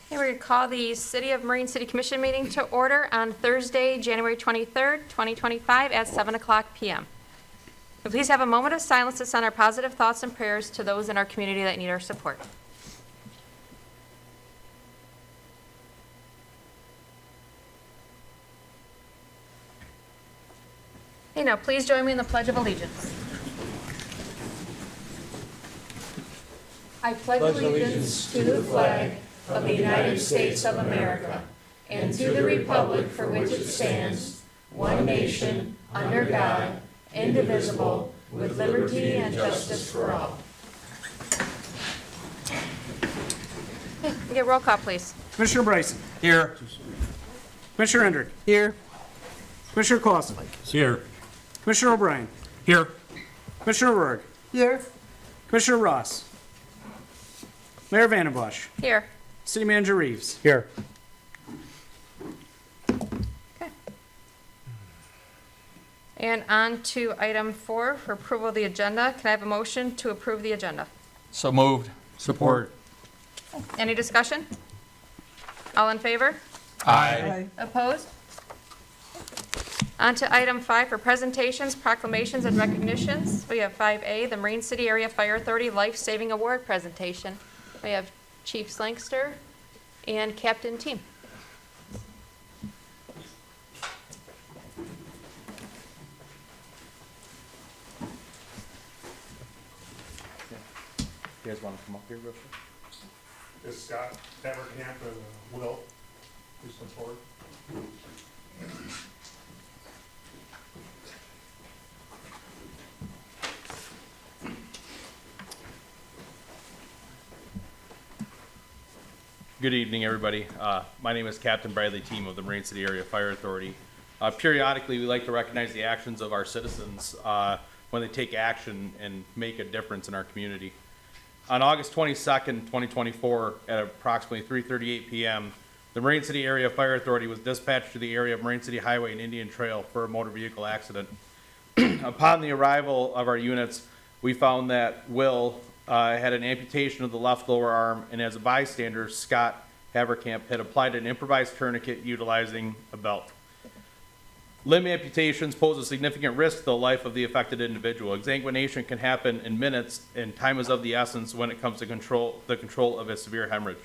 Okay, we're going to call the City of Marine City Commission meeting to order on Thursday, January 23rd, 2025 at 7 o'clock p.m. Please have a moment of silence to send our positive thoughts and prayers to those in our community that need our support. Okay, now please join me in the Pledge of Allegiance. I pledge allegiance to the flag of the United States of America and to the republic for which it stands, one nation, under God, indivisible, with liberty and justice for all. Okay, get roll call, please. Commissioner Bryson. Here. Commissioner Hendrick. Here. Commissioner Clausen. Here. Commissioner O'Brien. Here. Commissioner Rourke. Here. Commissioner Ross. Mayor Vandenbosch. Here. City Manager Reeves. Here. Okay. And on to item 4 for approval of the agenda. Can I have a motion to approve the agenda? So moved. Support. Any discussion? All in favor? Aye. Opposed? On to item 5 for presentations, proclamations, and recognitions. We have 5A, the Marine City Area Fire Authority Life Saving Award presentation. We have Chief Slankster and Captain Team. You guys want to come up here real quick? Is Scott Haverkamp and Will, please come forward. Good evening, everybody. My name is Captain Bradley Team of the Marine City Area Fire Authority. Periodically, we like to recognize the actions of our citizens when they take action and make a difference in our community. On August 22nd, 2024, at approximately 3:38 p.m., the Marine City Area Fire Authority was dispatched to the area of Marine City Highway and Indian Trail for a motor vehicle accident. Upon the arrival of our units, we found that Will had an amputation of the left lower arm, and as a bystander, Scott Haverkamp had applied an improvised tourniquet utilizing a belt. Limb amputations pose a significant risk to the life of the affected individual. Exsanguination can happen in minutes, and time is of the essence when it comes to the control of a severe hemorrhage.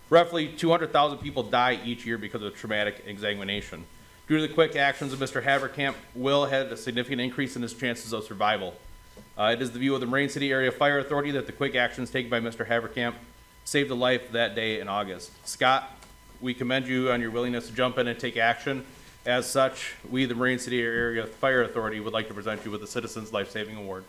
Roughly 200,000 people die each year because of traumatic exsanguination. Due to the quick actions of Mr. Haverkamp, Will had a significant increase in his chances of survival. It is the view of the Marine City Area Fire Authority that the quick actions taken by Mr. Haverkamp saved a life that day in August. Scott, we commend you on your willingness to jump in and take action. As such, we, the Marine City Area Fire Authority, would like to present you with the Citizens Life Saving Award.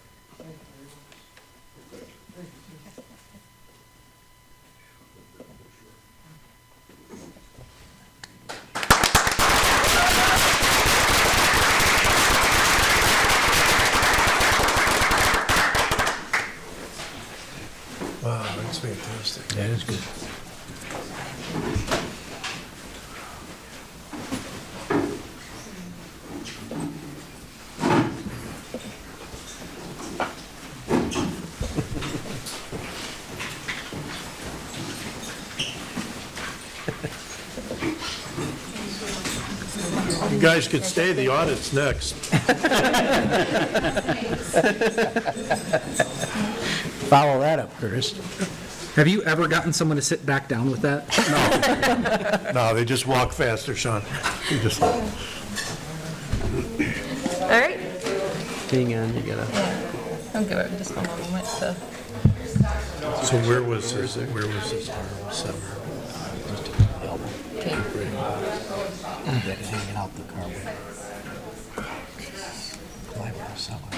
Wow, that's fantastic. That is good. You guys could stay, the audit's next. Follow that up, Curtis. Have you ever gotten someone to sit back down with that? No, they just walk faster, Sean. You just, All right. Hang on, you gotta. I'll give it just one more moment to. so where was this summer? Okay. That is hanging out the car. Why would I sell it?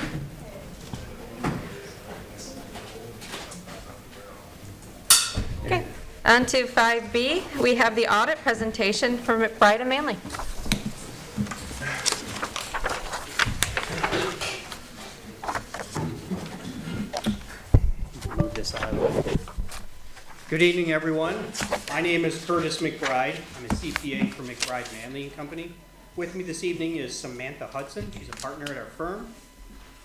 Okay. On to 5B, we have the audit presentation from McBride and Manley. Move this out of the way. Good evening, everyone. My name is Curtis McBride. I'm a CPA for McBride Manley & Company. With me this evening is Samantha Hudson. She's a partner at our firm.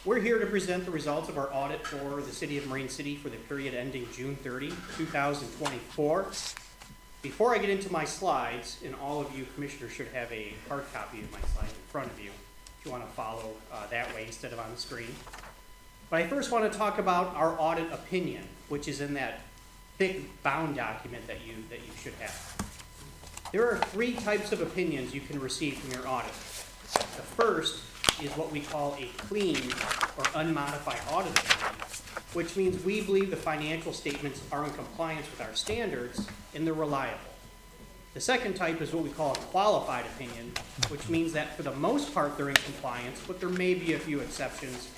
We're here to present the results of our audit for the City of Marine City for the period ending June 30, 2024. Before I get into my slides, and all of you commissioners should have a hard copy of my slides in front of you, if you want to follow that way instead of on the screen. But I first want to talk about our audit opinion, which is in that thick bound document that you should have. There are 3 types of opinions you can receive from your audit. The first is what we call a clean or unmodified audit opinion, which means we believe the financial statements are in compliance with our standards and they're reliable. The second type is what we call a qualified opinion, which means that for the most part they're in compliance, but there may be a few exceptions.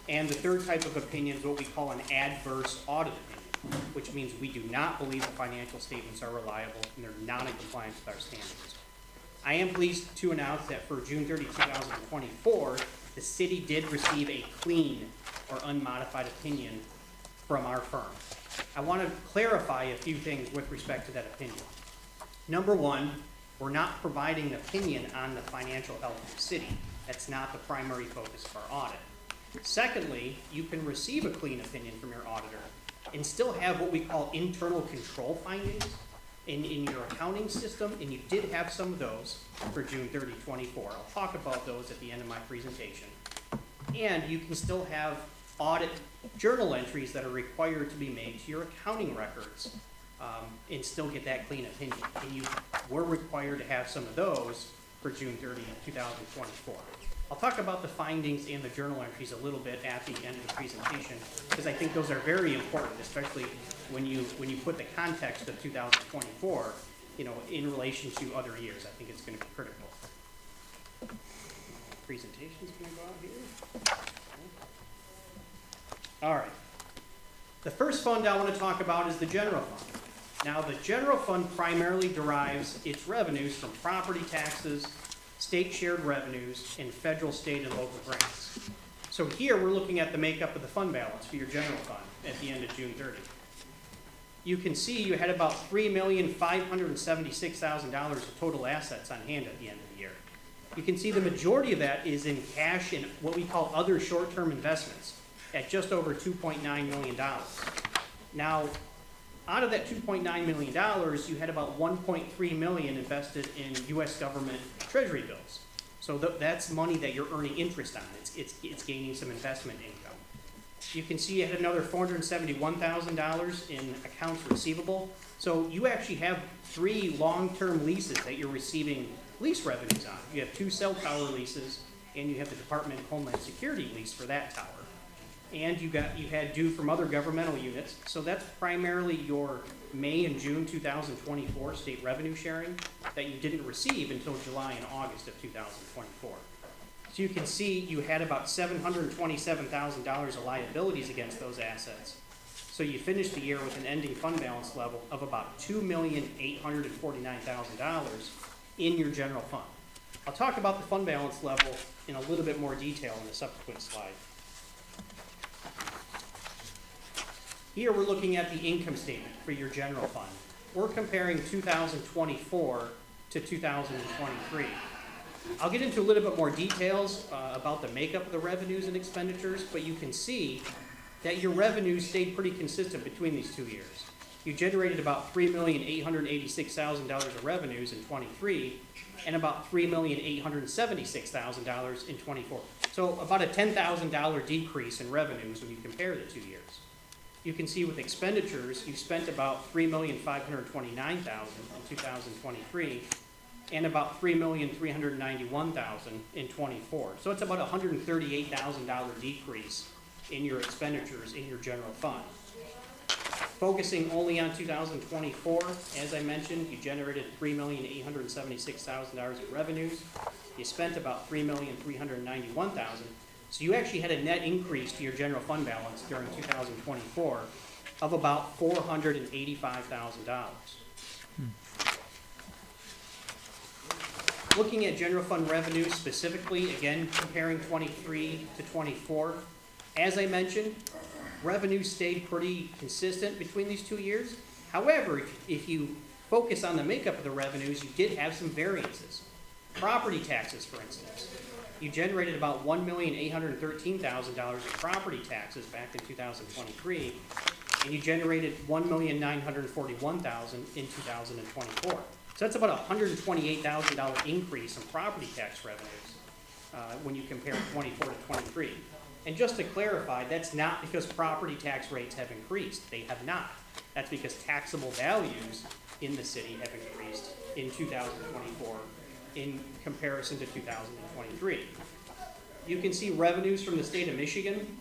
And the third type of opinion is what we call an adverse audit opinion, which means we do not believe the financial statements are reliable and they're not in compliance with our standards. I am pleased to announce that for June 30, 2024, the city did receive a clean or unmodified opinion from our firm. I want to clarify a few things with respect to that opinion. Number one, we're not providing an opinion on the financial health of the city. That's not the primary focus of our audit. Secondly, you can receive a clean opinion from your auditor and still have what we call internal control findings in your accounting system, and you did have some of those for June 30, 24. I'll talk about those at the end of my presentation. And you can still have audit journal entries that are required to be made to your accounting records and still get that clean opinion. And you were required to have some of those for June 30, 2024. I'll talk about the findings and the journal entries a little bit at the end of the presentation, because I think those are very important, especially when you put the context of 2024, in relation to other years. I think it's going to be critical. Presentation's going to go out here. All right. The first fund I want to talk about is the general fund. Now, the general fund primarily derives its revenues from property taxes, state shared revenues, and federal, state, and local grants. So here we're looking at the makeup of the fund balance for your general fund at the end of June 30. You can see you had about $3,576,000 of total assets on hand at the end of the year. You can see the majority of that is in cash and what we call other short-term investments at just over $2.9 million. Now, out of that $2.9 million, you had about $1.3 million invested in U.S. government treasury bills. So that's money that you're earning interest on. It's gaining some investment income. You can see you had another $471,000 in accounts receivable. So you actually have 3 long-term leases that you're receiving lease revenues on. You have 2 cell tower leases, and you have the Department of Homeland Security lease for that tower. And you had due from other governmental units. So that's primarily your May and June 2024 state revenue sharing that you didn't receive until July and August of 2024. So you can see you had about $727,000 of liabilities against those assets. So you finished the year with an ending fund balance level of about $2,849,000 in your general fund. I'll talk about the fund balance level in a little bit more detail in the subsequent slide. Here we're looking at the income statement for your general fund. We're comparing 2024 to 2023. I'll get into a little bit more details about the makeup of the revenues and expenditures, but you can see that your revenues stayed pretty consistent between these 2 years. You generated about $3,886,000 of revenues in 23 and about $3,876,000 in 24. So about a $10,000 decrease in revenues when you compare the 2 years. You can see with expenditures, you spent about $3,529,000 in 2023 and about $3,391,000 in 24. So it's about a $138,000 decrease in your expenditures in your general fund. Focusing only on 2024, as I mentioned, you generated $3,876,000 in revenues. You spent about $3,391,000. So you actually had a net increase to your general fund balance during 2024 of about $485,000. Looking at general fund revenues specifically, again, comparing 23 to 24, as I mentioned, revenues stayed pretty consistent between these 2 years. However, if you focus on the makeup of the revenues, you did have some variances. Property taxes, for instance. You generated about $1,813,000 in property taxes back in 2023, and you generated $1,941,000 in 2024. So that's about a $128,000 increase in property tax revenues when you compare 24 to 23. And just to clarify, that's not because property tax rates have increased. They have not. That's because taxable values in the city have increased in 2024 in comparison to 2023. You can see revenues from the state of Michigan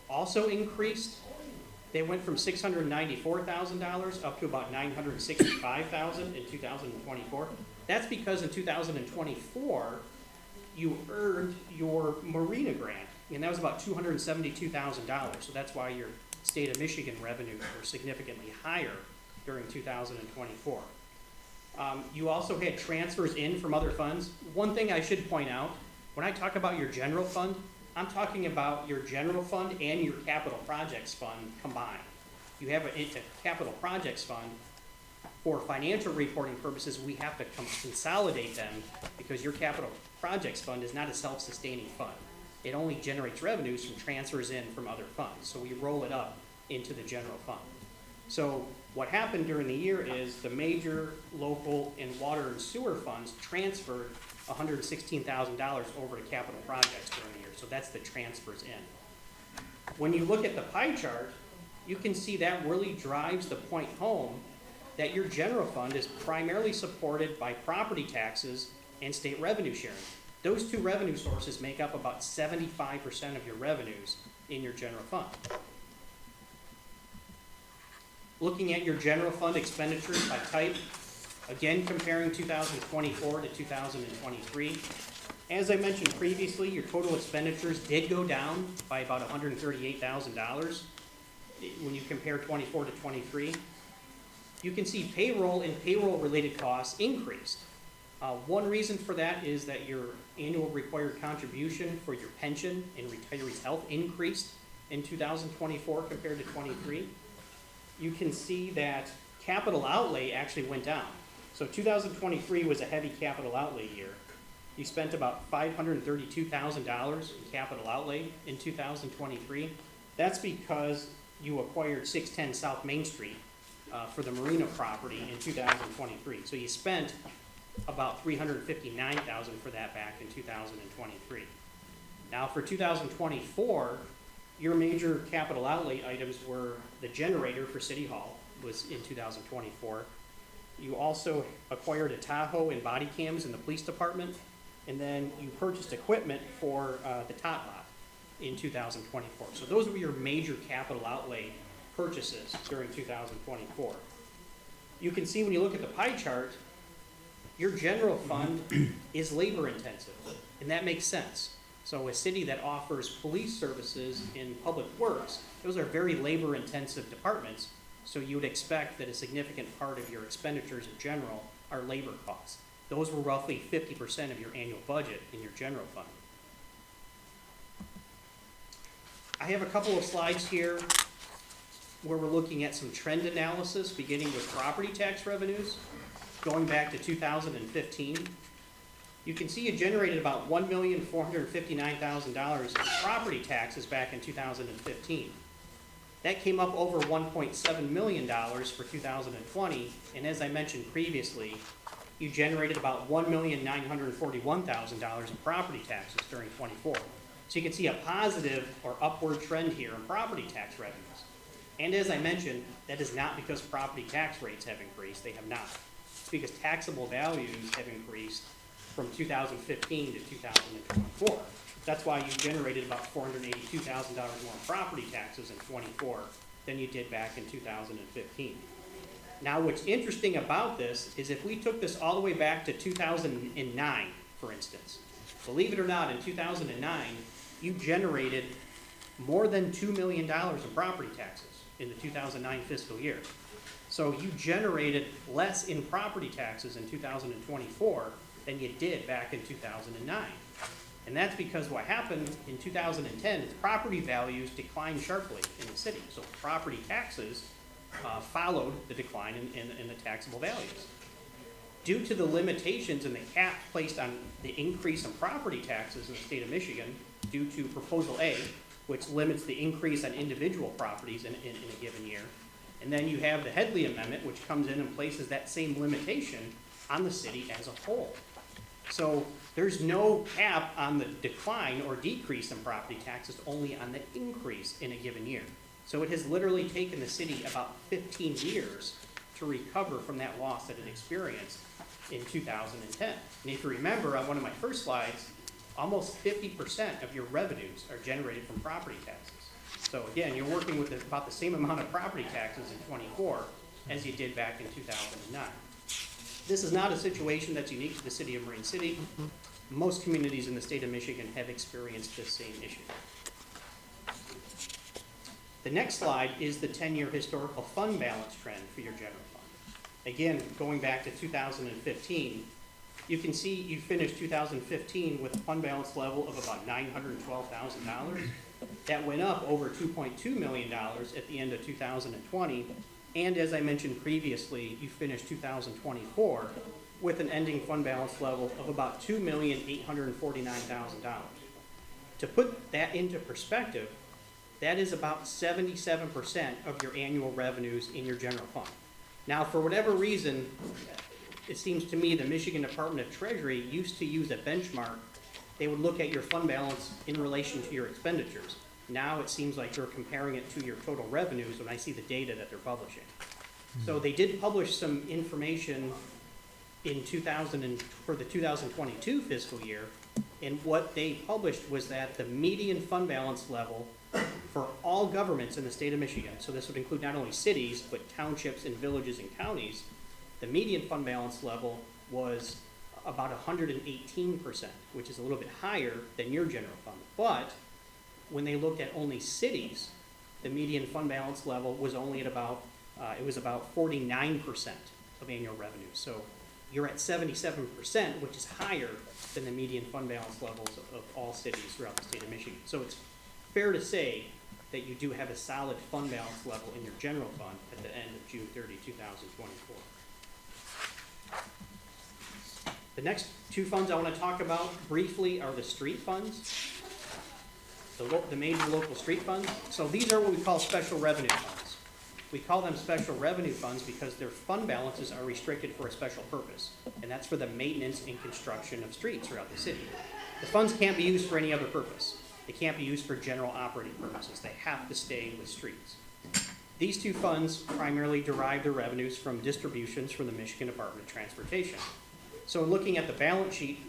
also increased. They went from $694,000 up to about $965,000 in 2024. That's because in 2024, you earned your marina grant, and that was about $272,000. So that's why your state of Michigan revenues were significantly higher during 2024. You also had transfers in from other funds. One thing I should point out, when I talk about your general fund, I'm talking about your general fund and your capital projects fund combined. You have a capital projects fund. For financial reporting purposes, we have to consolidate them because your capital projects fund is not a self-sustaining fund. It only generates revenues from transfers in from other funds. So we roll it up into the general fund. So what happened during the year is the major local and water and sewer funds transferred $116,000 over to capital projects during the year. So that's the transfers in. When you look at the pie chart, you can see that really drives the point home that your general fund is primarily supported by property taxes and state revenue sharing. Those two revenue sources make up about 75% of your revenues in your general fund. Looking at your general fund expenditures by type, again comparing 2024 to 2023, as I mentioned previously, your total expenditures did go down by about $138,000 when you compare 24 to 23. You can see payroll and payroll-related costs increased. One reason for that is that your annual required contribution for your pension and retirees' health increased in 2024 compared to 23. You can see that capital outlay actually went down. So 2023 was a heavy capital outlay year. You spent about $532,000 in capital outlay in 2023. That's because you acquired 610 South Main Street for the marina property in 2023. So you spent about $359,000 for that back in 2023. Now for 2024, your major capital outlay items were the generator for City Hall was in 2024. You also acquired a Tahoe and body cams in the police department, and then you purchased equipment for the tot lot in 2024. So those were your major capital outlay purchases during 2024. You can see when you look at the pie chart, your general fund is labor intensive, and that makes sense. So a city that offers police services in public works, those are very labor intensive departments, so you would expect that a significant part of your expenditures in general are labor costs. Those were roughly 50% of your annual budget in your general fund. I have a couple of slides here where we're looking at some trend analysis, beginning with property tax revenues, going back to 2015. You can see you generated about $1,459,000 in property taxes back in 2015. That came up over $1.7 million for 2020, and as I mentioned previously, you generated about $1,941,000 in property taxes during 24. So you can see a positive or upward trend here in property tax revenues. And as I mentioned, that is not because property tax rates have increased, they have not. It's because taxable values have increased from 2015 to 2024. That's why you generated about $482,000 more in property taxes in 24 than you did back in 2015. Now what's interesting about this is if we took this all the way back to 2009, for instance, believe it or not, in 2009, you generated more than $2 million in property taxes in the 2009 fiscal year. So you generated less in property taxes in 2024 than you did back in 2009. And that's because what happened in 2010 is property values declined sharply in the city. So property taxes followed the decline in the taxable values. Due to the limitations and the cap placed on the increase in property taxes in the state of Michigan, due to Proposal A, which limits the increase on individual properties in a given year, And then you have the Headley Amendment, which comes in and places that same limitation on the city as a whole. So there's no cap on the decline or decrease in property taxes, only on the increase in a given year. So it has literally taken the city about 15 years to recover from that loss that it experienced in 2010. And if you remember on one of my first slides, almost 50% of your revenues are generated from property taxes. So again, you're working with about the same amount of property taxes in '24 as you did back in 2009. This is not a situation that's unique to the city of Marine City. Most communities in the state of Michigan have experienced this same issue. The next slide is the 10-year historical fund balance trend for your general fund. Again, going back to 2015, you can see you finished 2015 with a fund balance level of about $912,000. That went up over $2.2 million at the end of 2020. And as I mentioned previously, you finished 2024 with an ending fund balance level of about $2,849,000. To put that into perspective, that is about 77% of your annual revenues in your general fund. Now, for whatever reason, it seems to me the Michigan Department of Treasury used to use a benchmark. They would look at your fund balance in relation to your expenditures. Now it seems like they're comparing it to your total revenues when I see the data that they're publishing. So they did publish some information in for the 2022 fiscal year, and what they published was that the median fund balance level for all governments in the state of Michigan, so this would include not only cities, but townships and villages and counties, the median fund balance level was about 118%, which is a little bit higher than your general fund. But when they looked at only cities, the median fund balance level was only at about, it was about 49% of annual revenue. So you're at 77%, which is higher than the median fund balance levels of all cities throughout the state of Michigan. So it's fair to say that you do have a solid fund balance level in your general fund at the end of June 30, 2024. The next two funds I want to talk about briefly are the street funds, the major local street funds. So these are what we call special revenue funds. We call them special revenue funds because their fund balances are restricted for a special purpose, and that's for the maintenance and construction of streets throughout the city. The funds can't be used for any other purpose. They can't be used for general operating purposes. They have to stay with streets. These two funds primarily derive their revenues from distributions from the Michigan Department of Transportation. So looking at the balance sheet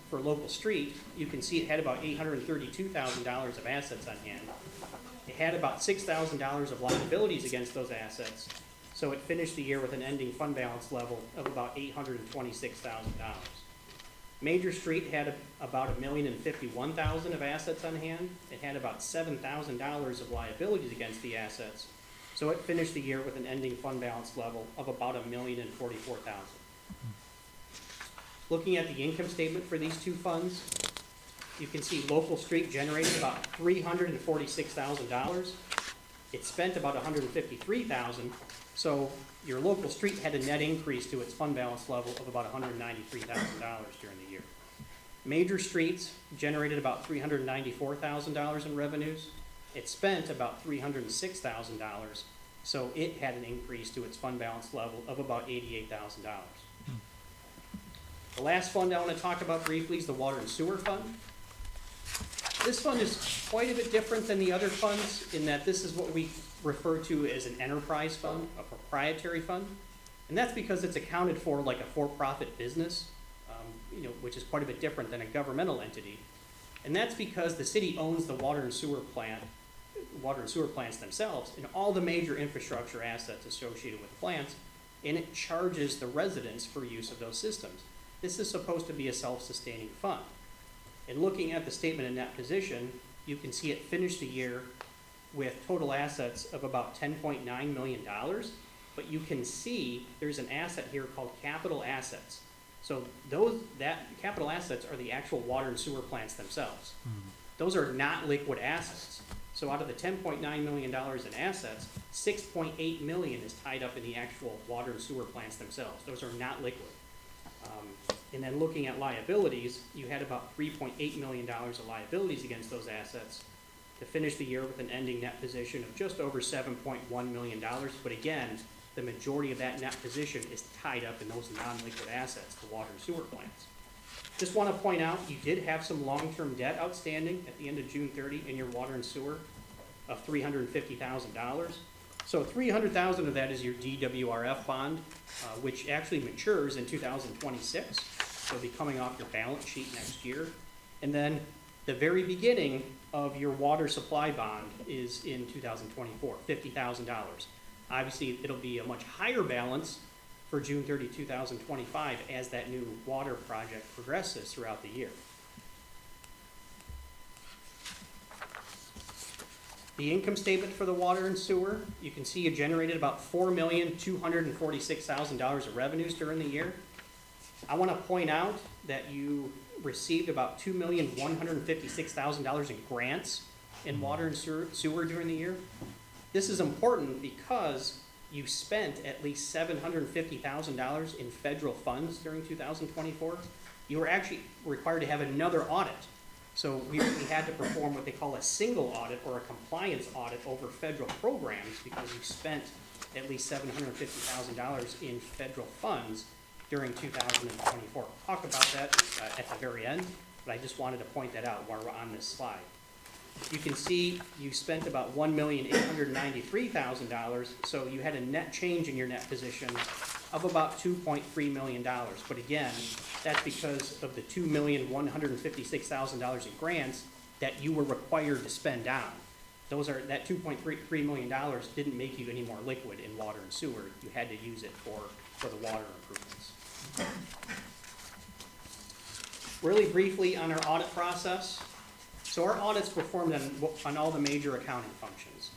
for local street, you can see it had about $832,000 of assets on hand. It had about $6,000 of liabilities against those assets. So it finished the year with an ending fund balance level of about $826,000. Major Street had about $1,051,000 of assets on hand. It had about $7,000 of liabilities against the assets. So it finished the year with an ending fund balance level of about $1,044,000. Looking at the income statement for these two funds, you can see local street generated about $346,000. It spent about $153,000. So your local street had a net increase to its fund balance level of about $193,000 during the year. Major Streets generated about $394,000 in revenues. It spent about $306,000. So it had an increase to its fund balance level of about $88,000. The last fund I want to talk about briefly is the Water and Sewer Fund. This fund is quite a bit different than the other funds in that this is what we refer to as an enterprise fund, a proprietary fund. And that's because it's accounted for like a for-profit business, which is quite a bit different than a governmental entity. And that's because the city owns the water and sewer plants themselves and all the major infrastructure assets associated with the plants, and it charges the residents for use of those systems. This is supposed to be a self-sustaining fund. And looking at the statement in that position, you can see it finished the year with total assets of about $10.9 million, but you can see there's an asset here called capital assets. So that capital assets are the actual water and sewer plants themselves. Those are not liquid assets. So out of the $10.9 million in assets, $6.8 million is tied up in the actual water and sewer plants themselves. Those are not liquid. And then looking at liabilities, you had about $3.8 million of liabilities against those assets. to finish the year with an ending net position of just over $7.1 million. But again, the majority of that net position is tied up in those non-liquid assets, the water and sewer plants. Just want to point out, you did have some long-term debt outstanding at the end of June 30 in your water and sewer of $350,000. So $300,000 of that is your DWRF bond, which actually matures in 2026. So it'll be coming off your balance sheet next year. And then the very beginning of your water supply bond is in 2024, $50,000. Obviously, it'll be a much higher balance for June 30, 2025 as that new water project progresses throughout the year. The income statement for the water and sewer, you can see you generated about $4,246,000 of revenues during the year. I want to point out that you received about $2,156,000 in grants in water and sewer during the year. This is important because you spent at least $750,000 in federal funds during 2024. You were actually required to have another audit. So we had to perform what they call a single audit or a compliance audit over federal programs because you spent at least $750,000 in federal funds during 2024. We'll talk about that at the very end, but I just wanted to point that out while we're on this slide. You can see you spent about $1,893,000, so you had a net change in your net position of about $2.3 million. But again, that's because of the $2,156,000 in grants that you were required to spend down. That $2.3 million didn't make you any more liquid in water and sewer. You had to use it for the water improvements. Really briefly on our audit process. So our audit's performed on all the major accounting functions.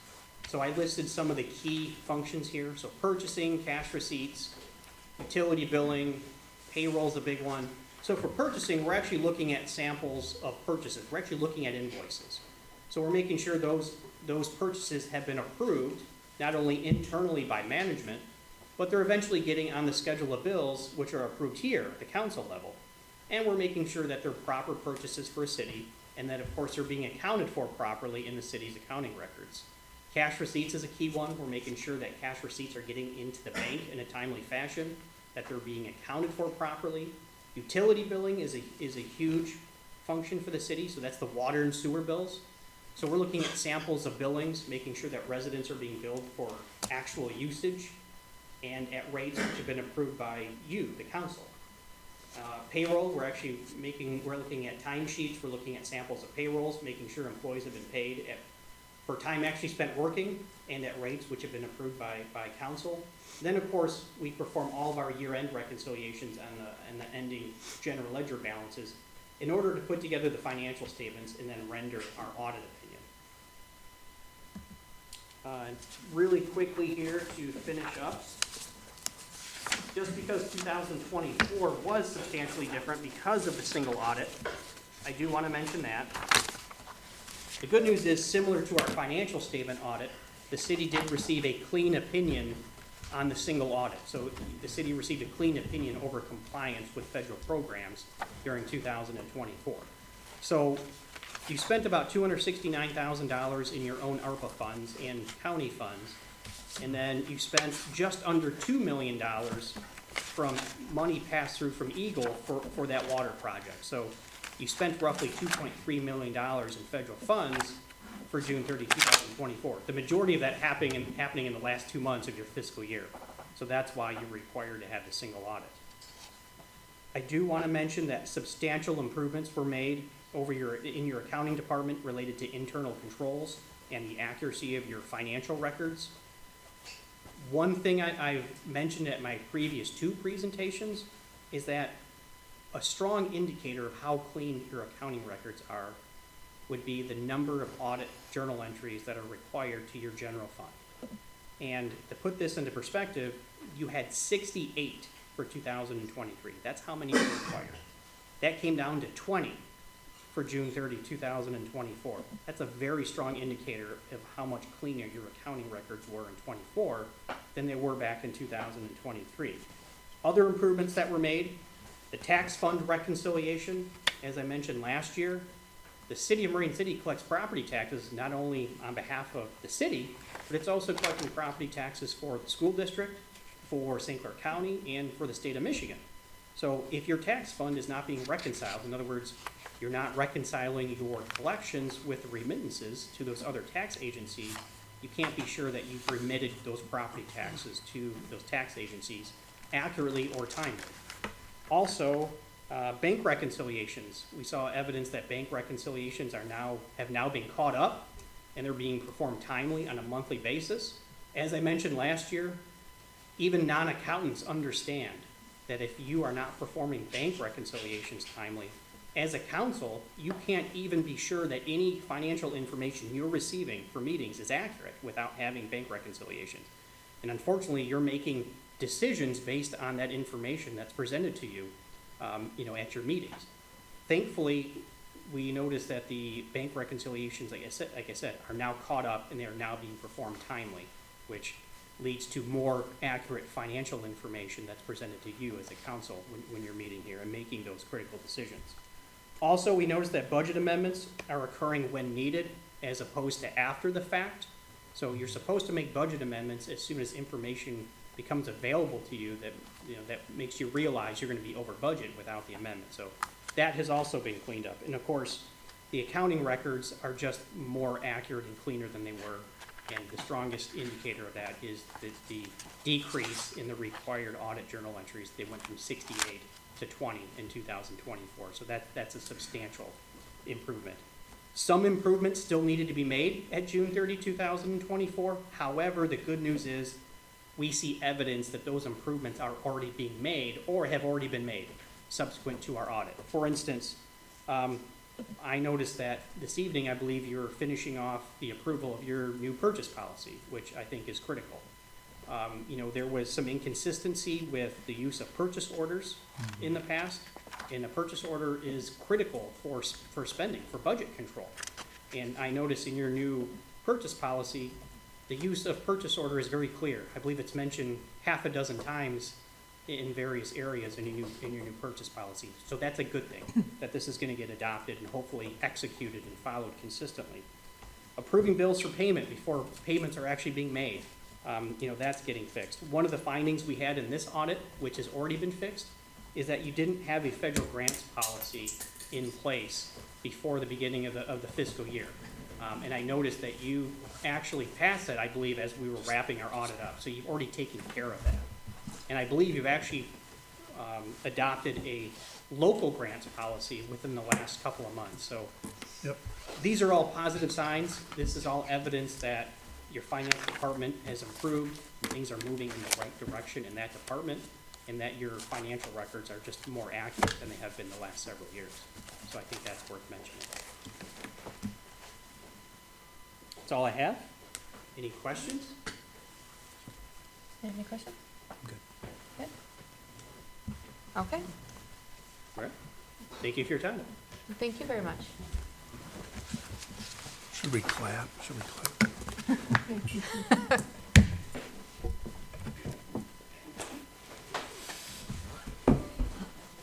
So I listed some of the key functions here. So purchasing, cash receipts, utility billing, payroll's a big one. So for purchasing, we're actually looking at samples of purchases. We're actually looking at invoices. So we're making sure those purchases have been approved, not only internally by management, but they're eventually getting on the schedule of bills, which are approved here at the council level. And we're making sure that they're proper purchases for a city, and that, of course, they're being accounted for properly in the city's accounting records. Cash receipts is a key one. We're making sure that cash receipts are getting into the bank in a timely fashion, that they're being accounted for properly. Utility billing is a huge function for the city, so that's the water and sewer bills. So we're looking at samples of billings, making sure that residents are being billed for actual usage and at rates which have been approved by you, the council. Payroll, we're looking at timesheets, we're looking at samples of payrolls, making sure employees have been paid for time actually spent working and at rates which have been approved by council. Then, of course, we perform all of our year-end reconciliations and the ending general ledger balances in order to put together the financial statements and then render our audit opinion. Really quickly here to finish up. Just because 2024 was substantially different because of the single audit, I do want to mention that. The good news is, similar to our financial statement audit, the city did receive a clean opinion on the single audit. So the city received a clean opinion over compliance with federal programs during 2024. So you spent about $269,000 in your own ARPA funds and county funds, and then you spent just under $2 million from money passed through from Eagle for that water project. So you spent roughly $2.3 million in federal funds for June 30, 2024. The majority of that happening in the last 2 months of your fiscal year. So that's why you're required to have the single audit. I do want to mention that substantial improvements were made in your accounting department related to internal controls and the accuracy of your financial records. One thing I've mentioned at my previous 2 presentations is that a strong indicator of how clean your accounting records are would be the number of audit journal entries that are required to your general fund. And to put this into perspective, you had 68 for 2023. That's how many were required. That came down to 20 for June 30, 2024. That's a very strong indicator of how much cleaner your accounting records were in 24 than they were back in 2023. Other improvements that were made, the tax fund reconciliation, as I mentioned last year, the city of Marine City collects property taxes not only on behalf of the city, but it's also collecting property taxes for the school district, for St. Clair County, and for the state of Michigan. So if your tax fund is not being reconciled, in other words, you're not reconciling your collections with the remittances to those other tax agencies, you can't be sure that you've remitted those property taxes to those tax agencies accurately or timely. Also, bank reconciliations. We saw evidence that bank reconciliations have now been caught up, and they're being performed timely on a monthly basis. As I mentioned last year, even non-accountants understand that if you are not performing bank reconciliations timely, as a council, you can't even be sure that any financial information you're receiving for meetings is accurate without having bank reconciliations. And unfortunately, you're making decisions based on that information that's presented to you, at your meetings. Thankfully, we noticed that the bank reconciliations, like I said, are now caught up and they are now being performed timely, which leads to more accurate financial information that's presented to you as a council when you're meeting here and making those critical decisions. Also, we noticed that budget amendments are occurring when needed as opposed to after the fact. So you're supposed to make budget amendments as soon as information becomes available to you that makes you realize you're going to be over budget without the amendment. So that has also been cleaned up. And of course, the accounting records are just more accurate and cleaner than they were. And the strongest indicator of that is the decrease in the required audit journal entries. They went from 68 to 20 in 2024. So that's a substantial improvement. Some improvements still needed to be made at June 30, 2024. However, the good news is we see evidence that those improvements are already being made or have already been made subsequent to our audit. For instance, I noticed that this evening, I believe you're finishing off the approval of your new purchase policy, which I think is critical. There was some inconsistency with the use of purchase orders in the past, and a purchase order is critical for spending, for budget control. And I noticed in your new purchase policy, the use of purchase order is very clear. I believe it's mentioned half a dozen times in various areas in your new purchase policy. So that's a good thing, that this is going to get adopted and hopefully executed and followed consistently. Approving bills for payment before payments are actually being made, that's getting fixed. One of the findings we had in this audit, which has already been fixed, is that you didn't have a federal grants policy in place before the beginning of the fiscal year. And I noticed that you actually passed it, I believe, as we were wrapping our audit up. So you've already taken care of that. And I believe you've actually adopted a local grants policy within the last couple of months. So these are all positive signs. This is all evidence that your finance department has improved, things are moving in the right direction in that department, and that your financial records are just more accurate than they have been the last several years. So I think that's worth mentioning. That's all I have. Any questions? Any questions? Good. Good. Okay, All right. Thank you for your time. thank you very much. Should we clap? Should we clap?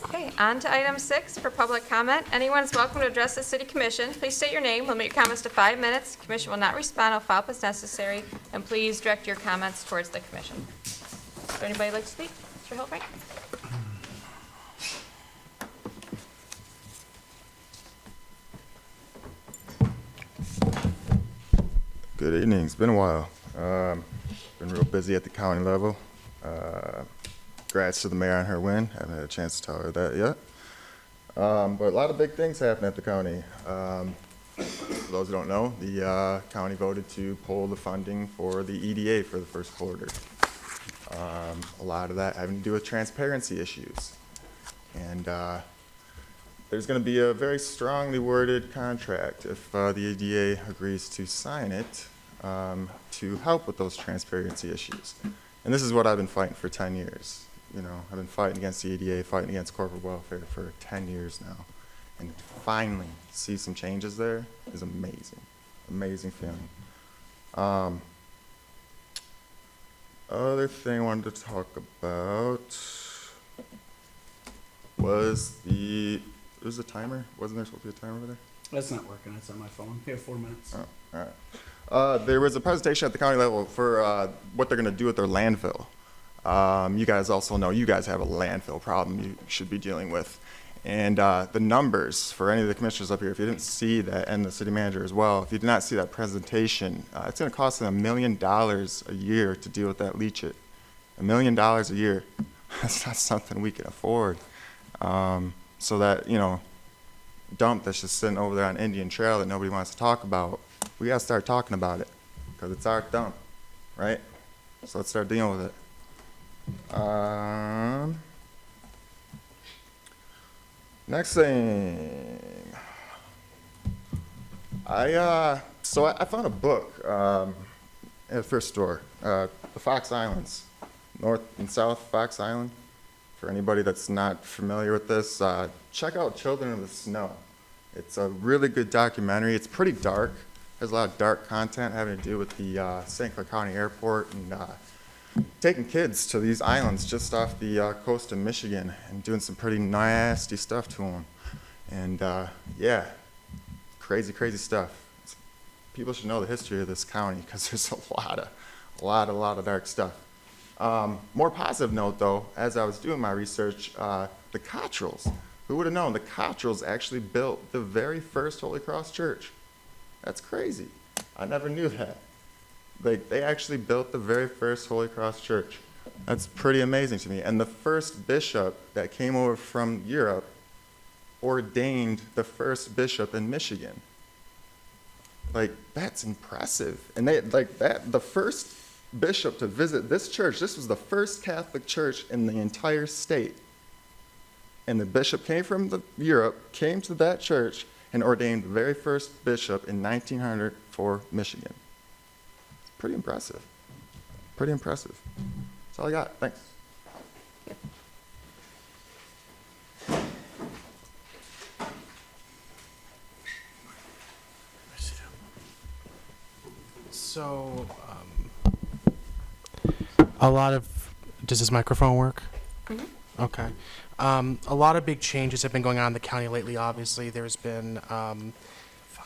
Okay, on to item 6 for public comment. Anyone is welcome to address the city commission. Please state your name, limit your comments to 5 minutes. Commission will not respond if follow-up is necessary, and please direct your comments towards the commission. Would anybody like to speak? Mr. Hilbright? Good evening. It's been a while. Been real busy at the county level. Congrats to the mayor on her win. Haven't had a chance to tell her that yet. But a lot of big things happen at the county. For those who don't know, the county voted to pull the funding for the EDA for the first quarter. A lot of that having to do with transparency issues. And there's going to be a very strongly worded contract if the EDA agrees to sign it to help with those transparency issues. And this is what I've been fighting for 10 years. I've been fighting against the EDA, fighting against corporate welfare for 10 years now. And finally see some changes there is amazing. Amazing feeling. Other thing I wanted to talk about was there's a timer. Wasn't there supposed to be a timer over there? That's not working. It's on my phone. You have 4 minutes. All right. There was a presentation at the county level for what they're going to do with their landfill. You guys also know you guys have a landfill problem you should be dealing with. And the numbers for any of the commissioners up here, if you didn't see that, and the city manager as well, if you did not see that presentation, it's going to cost them $1 million a year to deal with that leachate. $1 million a year. That's not something we can afford. So that, you know, dump that's just sitting over there on Indian Trail that nobody wants to talk about, we got to start talking about it because it's our dump, right? So let's start dealing with it. Next thing, I found a book at a thrift store, the Fox Islands, North and South Fox Island. For anybody that's not familiar with this, check out Children of the Snow. It's a really good documentary. It's pretty dark. There's a lot of dark content having to do with the St. Clair County Airport and taking kids to these islands just off the coast of Michigan and doing some pretty nasty stuff to them. And yeah, crazy, crazy stuff. People should know the history of this county because there's a lot of dark stuff. More positive note though, as I was doing my research, the Cottrells. Who would have known the Cottrells actually built the very first Holy Cross Church? That's crazy. I never knew that. They actually built the very first Holy Cross Church. That's pretty amazing to me. And the first bishop that came over from Europe ordained the first bishop in Michigan. Like, that's impressive. And the first bishop to visit this church, this was the first Catholic church in the entire state. And the bishop came from Europe, came to that church, and ordained the very first bishop in 1900 for Michigan. Pretty impressive. Pretty impressive. That's all I got. Thanks. So, a lot of, does this microphone work? Mm-hmm. Okay. A lot of big changes have been going on in the county lately. Obviously, there's been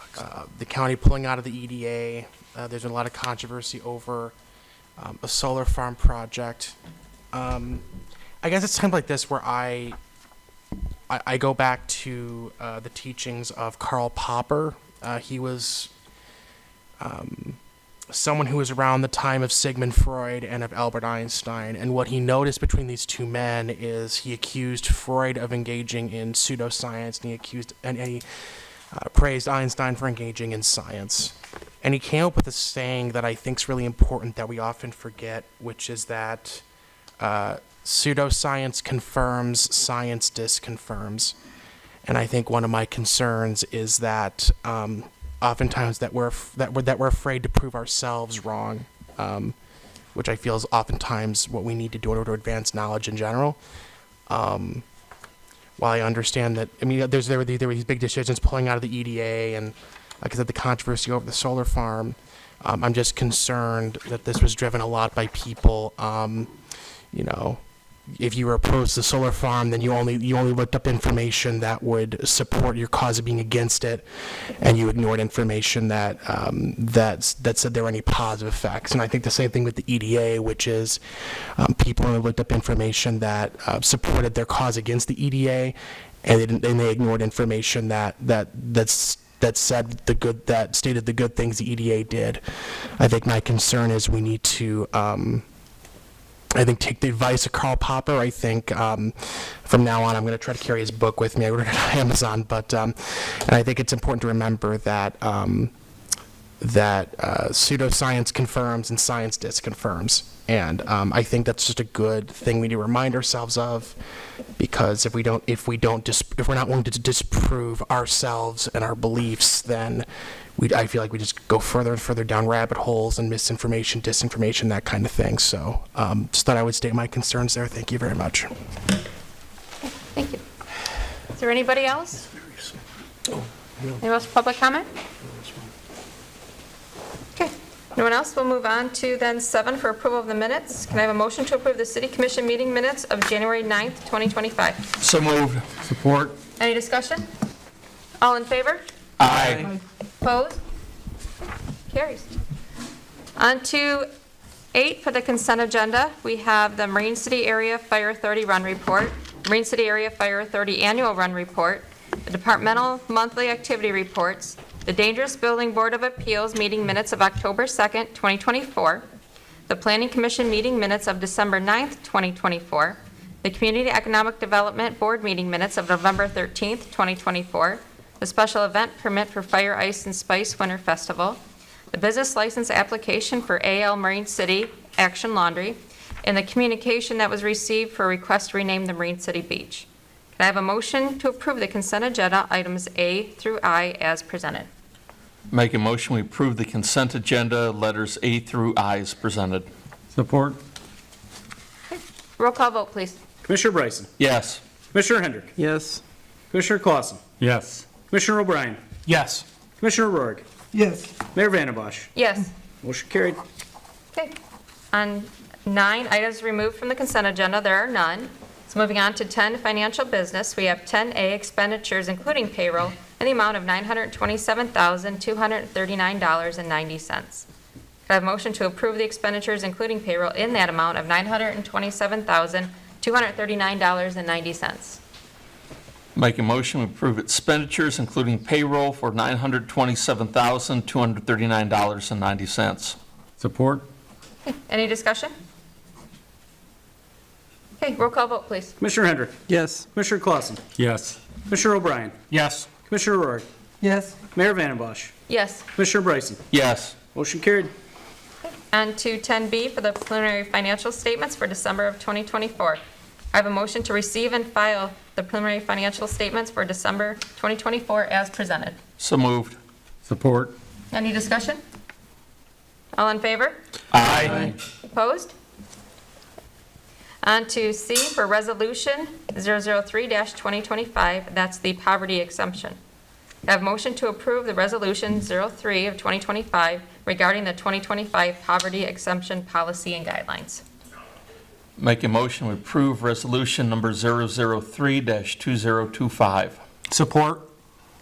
the county pulling out of the EDA. There's been a lot of controversy over a solar farm project. I guess it's times like this where I go back to the teachings of Karl Popper. He was someone who was around the time of Sigmund Freud and of Albert Einstein. And what he noticed between these two men is he accused Freud of engaging in pseudoscience, and he praised Einstein for engaging in science. And he came up with a saying that I think is really important that we often forget, which is that pseudoscience confirms, science disconfirms. And I think one of my concerns is that oftentimes that we're afraid to prove ourselves wrong, which I feel is oftentimes what we need to do in order to advance knowledge in general. While I understand that, I mean, there were these big decisions pulling out of the EDA and, like I said, the controversy over the solar farm. I'm just concerned that this was driven a lot by people, you know, if you were opposed to the solar farm, then you only looked up information that would support your cause of being against it, and you ignored information that said there were any positive effects. And I think the same thing with the EDA, which is people only looked up information that supported their cause against the EDA, and they ignored information that said that stated the good things the EDA did. I think my concern is we need to. Take the advice of Karl Popper. I think from now on I'm going to try to carry his book with me. I ordered it on Amazon, but and I think it's important to remember that pseudoscience confirms and science disconfirms. And I think that's just a good thing we need to remind ourselves of, because if we're not willing to disprove ourselves and our beliefs, then I feel like we just go further and further down rabbit holes and misinformation, disinformation, that kind of thing. So just thought I would state my concerns there. Thank you very much. Thank you. Is there anybody else? Anyone else for public comment? Okay. No one else? We'll move on to then 7 for approval of the minutes. Can I have a motion to approve the City Commission meeting minutes of January 9th, 2025? So moved. Support. Any discussion? All in favor? Aye. Opposed? Carries. On to 8 for the consent agenda. We have the Marine City Area Fire Authority Run Report, Marine City Area Fire Authority Annual Run Report, the Departmental Monthly Activity Reports, the Dangerous Building Board of Appeals meeting minutes of October 2nd, 2024, the Planning Commission meeting minutes of December 9th, 2024, the Community Economic Development Board meeting minutes of November 13th, 2024, the Special Event Permit for Fire, Ice, and Spice Winter Festival, the Business License Application for AL Marine City Action Laundry, and the communication that was received for a request to rename the Marine City Beach. Can I have a motion to approve the consent agenda items A through I as presented? Make a motion, we approve the consent agenda, letters A through I as presented. Support. Roll call vote, please. Commissioner Bryson? Yes. Commissioner Hendrick? Yes. Commissioner Clausen? Yes. Commissioner O'Brien? Yes. Commissioner Rourke? Yes. Mayor Vandenbosch? Yes. Motion carried. Okay. On 9 items removed from the consent agenda, there are none. So moving on to 10, financial business, we have 10A, expenditures including payroll in the amount of $927,239.90. Could I have a motion to approve the expenditures including payroll in that amount of $927,239.90? Make a motion, we approve expenditures, including payroll, for $927,239.90. Support. Any discussion? Okay, roll call vote, please. Commissioner Hendrick? Yes. Commissioner Clausen? Yes. Commissioner O'Brien? Yes. Commissioner Rourke? Yes. Mayor Vandenbosch? Yes. Commissioner Bryson? Yes. Motion carried. On to 10B for the preliminary financial statements for December of 2024. I have a motion to receive and file the preliminary financial statements for December 2024 as presented. So moved. Support. Any discussion? All in favor? Aye. Opposed? On to C for Resolution 003-2025, that's the poverty exemption. I have motion to approve the Resolution 03 of 2025 regarding the 2025 poverty exemption policy and guidelines. Make a motion, we approve resolution number 003-2025. Support.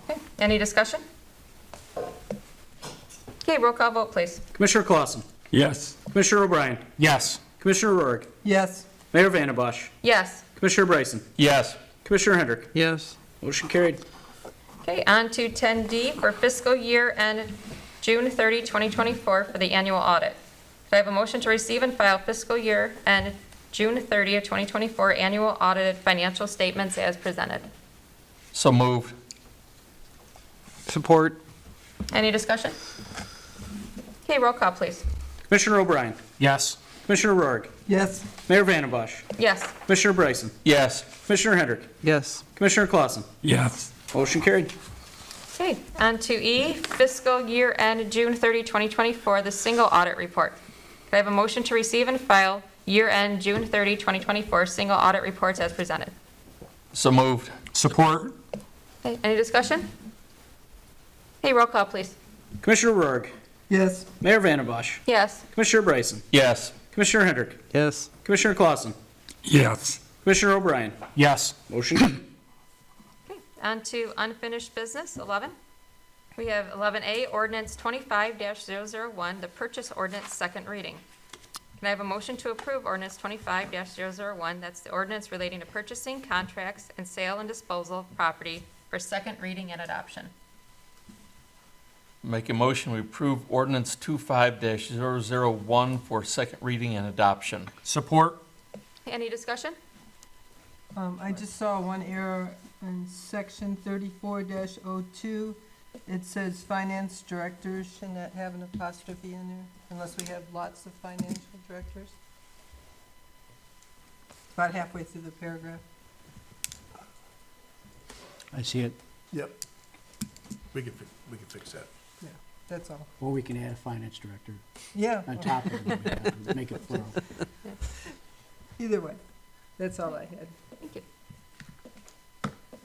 Okay, any discussion? Okay, roll call vote, please. Commissioner Clausen? Yes. Commissioner O'Brien? Yes. Commissioner Rourke? Yes. Mayor Vandenbosch? Yes. Commissioner Bryson? Yes. Commissioner Hendrick? Yes. Motion carried. Okay, on to 10D for fiscal year end June 30, 2024 for the annual audit. Could I have a motion to receive and file fiscal year end June 30 of 2024 annual audited financial statements as presented? So moved. Support. Any discussion? Okay, roll call, please. Commissioner O'Brien? Yes. Commissioner Rourke? Yes. Mayor Vandenbosch? Yes. Commissioner Bryson? Yes. Commissioner Hendrick? Yes. Commissioner Clausen? Yes. Motion carried. Okay, on to E, fiscal year end June 30, 2024, the single audit report. Could I have a motion to receive and file year end June 30, 2024 single audit reports as presented? So moved. Support. Okay, any discussion? Hey, roll call, please. Commissioner Rourke? Yes. Mayor Vandenbosch? Yes. Commissioner Bryson? Yes. Commissioner Hendrick? Yes. Commissioner Clausen? Yes. Commissioner O'Brien? Yes. Motion carried. Okay, on to unfinished business, 11. We have 11A, ordinance 25-001, the purchase ordinance, second reading. Can I have a motion to approve ordinance 25-001? That's the ordinance relating to purchasing, contracts, and sale and disposal of property for second reading and adoption. Make a motion, we approve ordinance 25-001 for second reading and adoption. Support. Any discussion? I just saw one error in section 34-02. It says finance directors. Shouldn't that have an apostrophe in there? Unless we have lots of financial directors. About halfway through the paragraph. I see it. Yep. We can fix that. Yeah, that's all. Or we can add a finance director Yeah, on top of it, make it plural. either way. That's all I had. Thank you.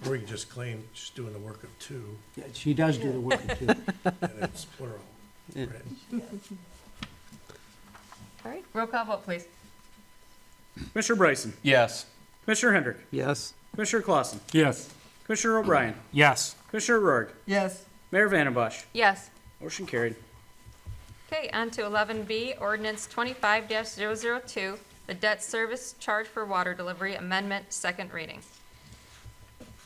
Or we can just claim she's doing the work of two, Yeah, she does do the work too. and it's plural. Right? All right, roll call vote, please. Commissioner Bryson? Yes. Commissioner Hendrick? Yes. Commissioner Clausen? Yes. Commissioner O'Brien? Yes. Commissioner Rourke? Yes. Mayor Vandenbosch. Yes. Motion carried. Okay, on to 11B, ordinance 25-002, the debt service charge for water delivery amendment, second reading.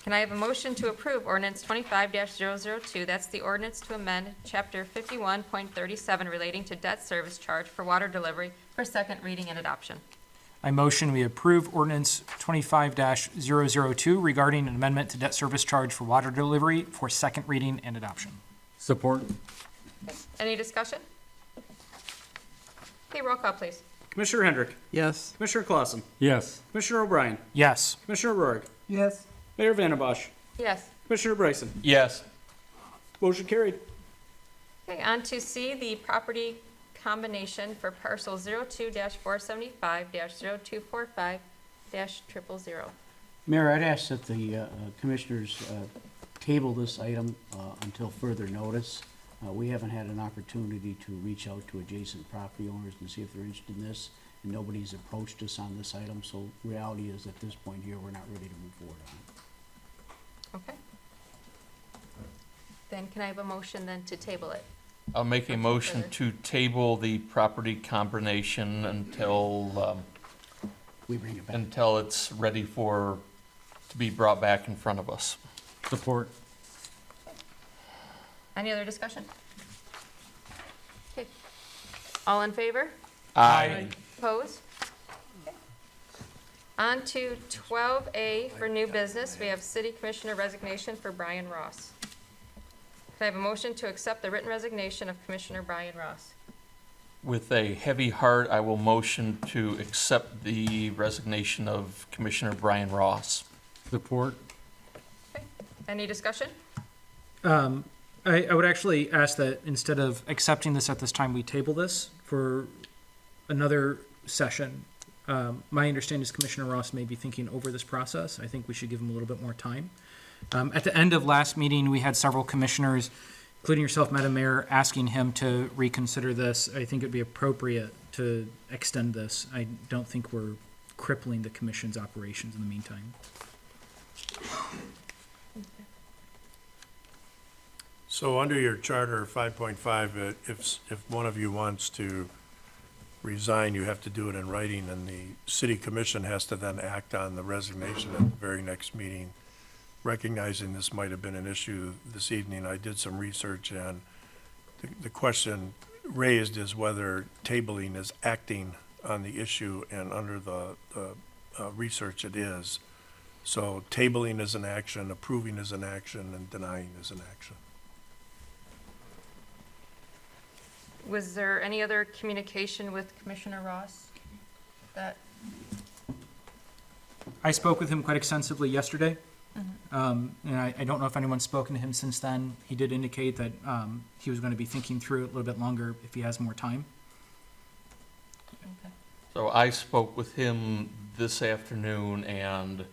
Can I have a motion to approve ordinance 25-002? That's the ordinance to amend chapter 51.37 relating to debt service charge for water delivery for second reading and adoption. I motion we approve ordinance 25-002 regarding an amendment to debt service charge for water delivery for second reading and adoption. Support. Any discussion? Okay, roll call, please. Commissioner Hendrick. Yes. Commissioner Clausen. Yes. Commissioner O'Brien. Yes. Commissioner Rourke. Yes. Mayor Vandenbosch. Yes. Commissioner Bryson. Yes. Motion carried. Okay, on to C, the property combination for parcel 02-475-0245-000. Mayor, I'd ask that the commissioners table this item until further notice. We haven't had an opportunity to reach out to adjacent property owners and see if they're interested in this, and nobody's approached us on this item, so reality is at this point here, we're not ready to move forward on it. Okay. Then can I have a motion then to table it? I'll make a motion to table the property combination until, We bring it back. until it's ready to be brought back in front of us. Support. Any other discussion? Okay. All in favor? Aye. Opposed? Okay. On to 12A for new business. We have City Commissioner resignation for Brian Ross. Can I have a motion to accept the written resignation of Commissioner Brian Ross? With a heavy heart, I will motion to accept the resignation of Commissioner Brian Ross. Support. Okay. Any discussion? I would actually ask that instead of accepting this at this time, we table this for another session. My understanding is Commissioner Ross may be thinking over this process. I think we should give him a little bit more time. At the end of last meeting, we had several commissioners, including yourself, Madam Mayor, asking him to reconsider this. I think it'd be appropriate to extend this. I don't think we're crippling the commission's operations in the meantime. So under your charter 5.5, if one of you wants to resign, you have to do it in writing, and the city commission has to then act on the resignation at the very next meeting. Recognizing this might have been an issue this evening, I did some research, and the question raised is whether tabling is acting on the issue, and under the research it is. So tabling is an action, approving is an action, and denying is an action. Was there any other communication with Commissioner Ross? That, I spoke with him quite extensively yesterday. And I don't know if anyone's spoken to him since then. He did indicate that he was going to be thinking through it a little bit longer if he has more time. okay. So I spoke with him this afternoon, and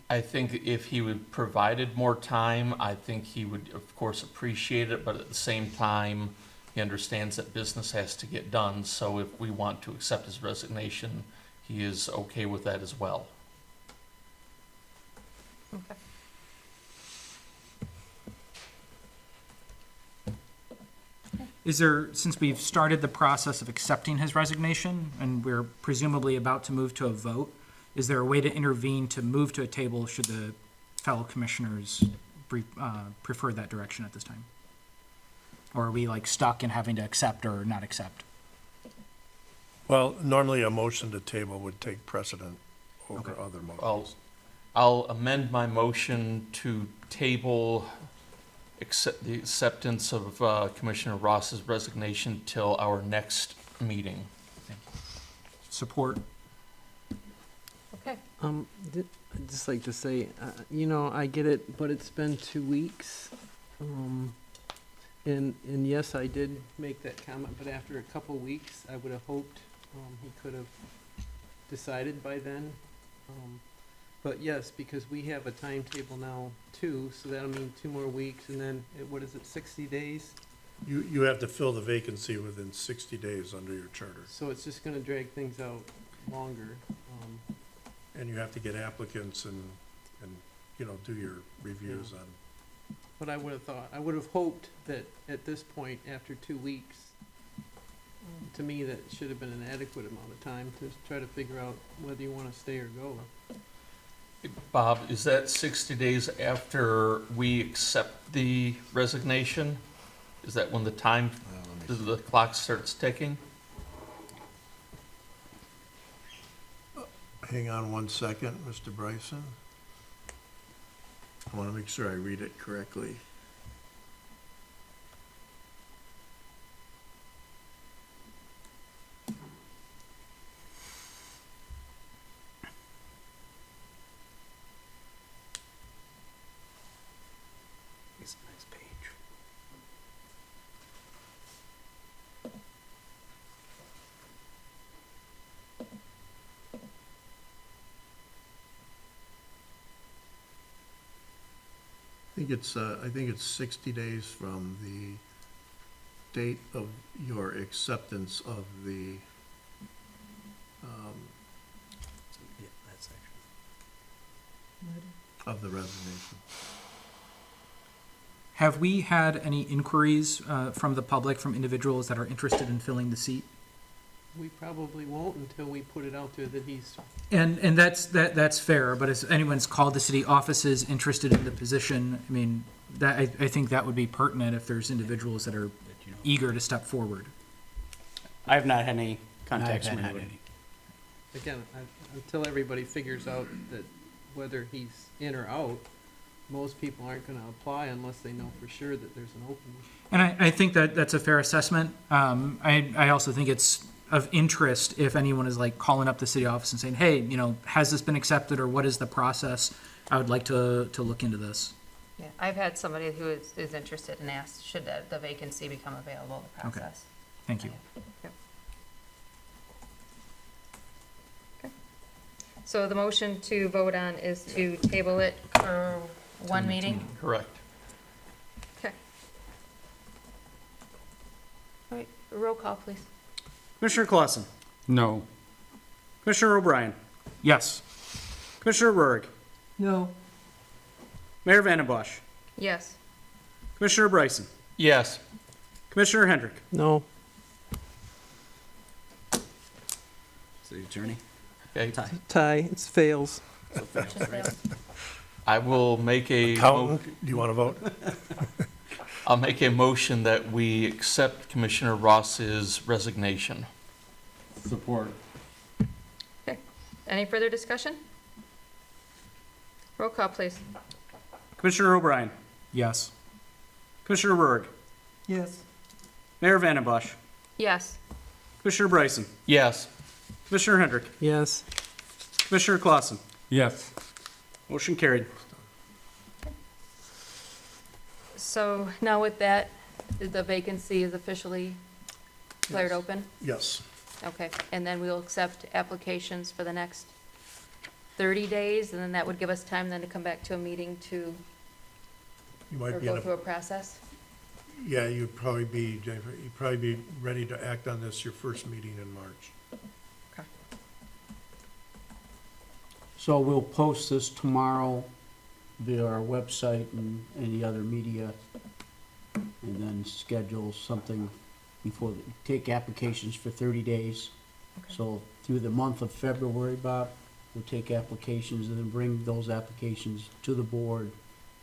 I think if he would provided more time, I think he would, of course, appreciate it, but at the same time, he understands that business has to get done, so if we want to accept his resignation, he is okay with that as well. Okay. Is there, since we've started the process of accepting his resignation, and we're presumably about to move to a vote, is there a way to intervene to move to a table should the fellow commissioners prefer that direction at this time? Or are we like stuck in having to accept or not accept? Well, normally a motion to table would take precedent over Okay. other motions. I'll amend my motion to table the acceptance of Commissioner Ross's resignation till our next meeting. Support. Okay. I'd just like to say, I get it, but it's been 2 weeks. And yes, I did make that comment, but after a couple weeks, I would have hoped he could have decided by then. But yes, because we have a timetable now too, so that'll mean 2 more weeks, and then, 60 days? You have to fill the vacancy within 60 days under your charter. So it's just gonna drag things out longer. And you have to get applicants and do your reviews on what I would have thought. I would have hoped that at this point, after 2 weeks, to me, that should have been an adequate amount of time to try to figure out whether you want to stay or go. Bob, is that 60 days after we accept the resignation? Is that when the clock starts ticking? Hang on one second, Mr. Bryson. I want to make sure I read it correctly. I think it's 60 days from the date of your acceptance of the, of the resignation. Have we had any inquiries from the public, from individuals that are interested in filling the seat? We probably won't until we put it out there that he's, And that's fair, but if anyone's called the city offices interested in the position, I mean, that, I think that would be pertinent if there's individuals that are eager to step forward. I have not had any I contacts from haven't had anybody. any. again, until everybody figures out that whether he's in or out, most people aren't gonna apply unless they know for sure that there's an opening. And I think that that's a fair assessment. I also think it's of interest if anyone is like calling up the city office and saying, hey, you know, has this been accepted or what is the process? I would like to look into this. Yeah, I've had somebody who is interested and asked, should the vacancy become available, the Okay. process. Thank you. Yep. Okay. So the motion to vote on is to table it for one meeting? Correct. Okay. All right, roll call, please. Commissioner Clausen. No. Commissioner O'Brien. Yes. Commissioner Rurick. No, Mayor Vandenbosch. Yes. Commissioner Bryson. Yes. Commissioner Hendrick. No. City Attorney. Okay. Tie, it fails. Motion fails. I will make Accountant, do you want to vote? I'll make a motion that we accept Commissioner Ross's resignation. Support. Any further discussion? Roll call, please. Commissioner O'Brien. Yes. Commissioner Rurick. yes, Mayor Vandenbosch. Yes. Commissioner Bryson. Yes. Commissioner Hendrick. Yes. Commissioner Clausen. Yes. Motion carried. So now with that, the vacancy is officially declared Yes. open? Yes. Okay, and then we'll accept applications for the next 30 days, and then that would give us time then to come back to a meeting to, You or might be in go through a, a process? yeah, you'd probably be, Jennifer, you'd probably be ready to act on this your first meeting in March. So we'll post this tomorrow via our website and any other media, and then schedule something before, take applications for 30 days. Okay. So through the month of February, Bob, we'll take applications and then bring those applications to the board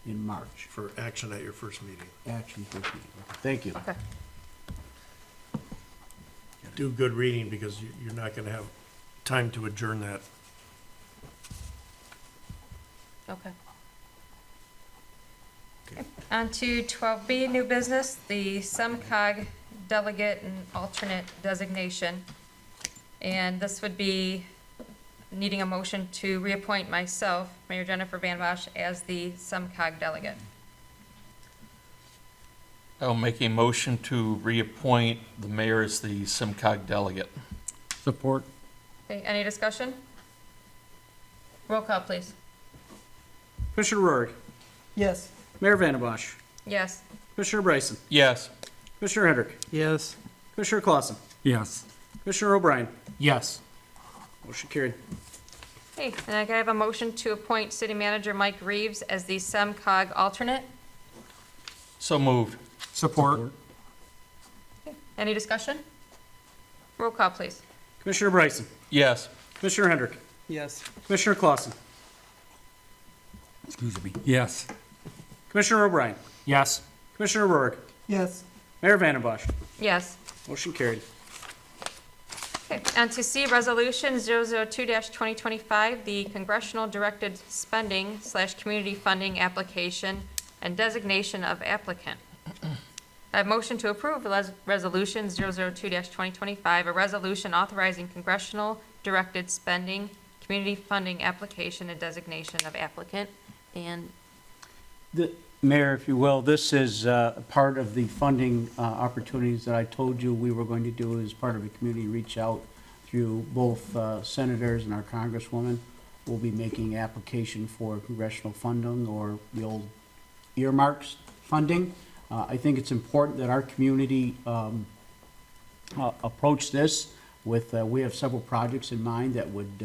in March. For action at your first meeting. Action first meeting. Thank you. Okay. Do good reading, because you're not gonna have time to adjourn that. Okay. Okay. On to 12B, new business, the SEMCOG delegate and alternate designation. And this would be needing a motion to reappoint myself, Mayor Jennifer Van Bosch, as the SEMCOG delegate. I'll make a motion to reappoint the mayor as the SIMCOG delegate. Support. Okay, any discussion? Roll call, please. Commissioner Rurick. Yes. Mayor Vandenbosch. Yes. Commissioner Bryson. Yes. Commissioner Hendrick. Yes. Commissioner Clausen. Yes. Commissioner O'Brien. Yes. Motion carried. Hey, and I can have a motion to appoint City Manager Mike Reeves as the SEMCOG alternate. So moved. Support. Any discussion? Roll call, please. Commissioner Bryson? Yes. Commissioner Hendrick? Yes. Commissioner Clausen? Excuse me. Yes. Commissioner O'Brien? Yes. Commissioner Rourke? Yes. Mayor Vandenbosch? Yes. Motion carried. Okay, and to C, Resolution 002-2025, the Congressional Directed Spending / Community Funding Application and Designation of Applicant. I have motion to approve Resolution 002-2025, a resolution authorizing Congressional Directed Spending, Community Funding Application and Designation of Applicant. And Mayor, if you will, this is part of the funding opportunities that I told you we were going to do as part of a community reach out through both senators and our congresswoman. We'll be making application for congressional funding or the old earmarks funding. I think it's important that our community approach this with, we have several projects in mind that would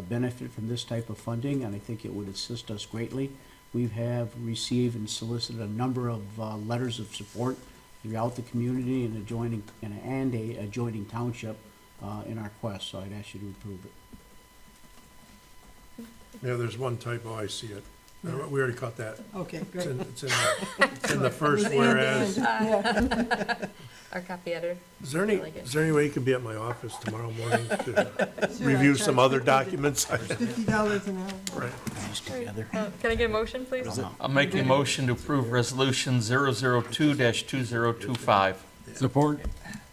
benefit from this type of funding, and I think it would assist us greatly. We have received and solicited a number of letters of support throughout the community and adjoining township in our quest, so I'd ask you to approve it. Yeah, there's one typo, I see it. We already caught that. Okay, It's great. in the first It was whereas. Yeah. our copy editor. Is there any way you can be at my office tomorrow morning to Sure, review I some charge other documents? $50 an hour. Right. These together. Can I get a motion, please? I'll make a motion to approve Resolution 002-2025. Support.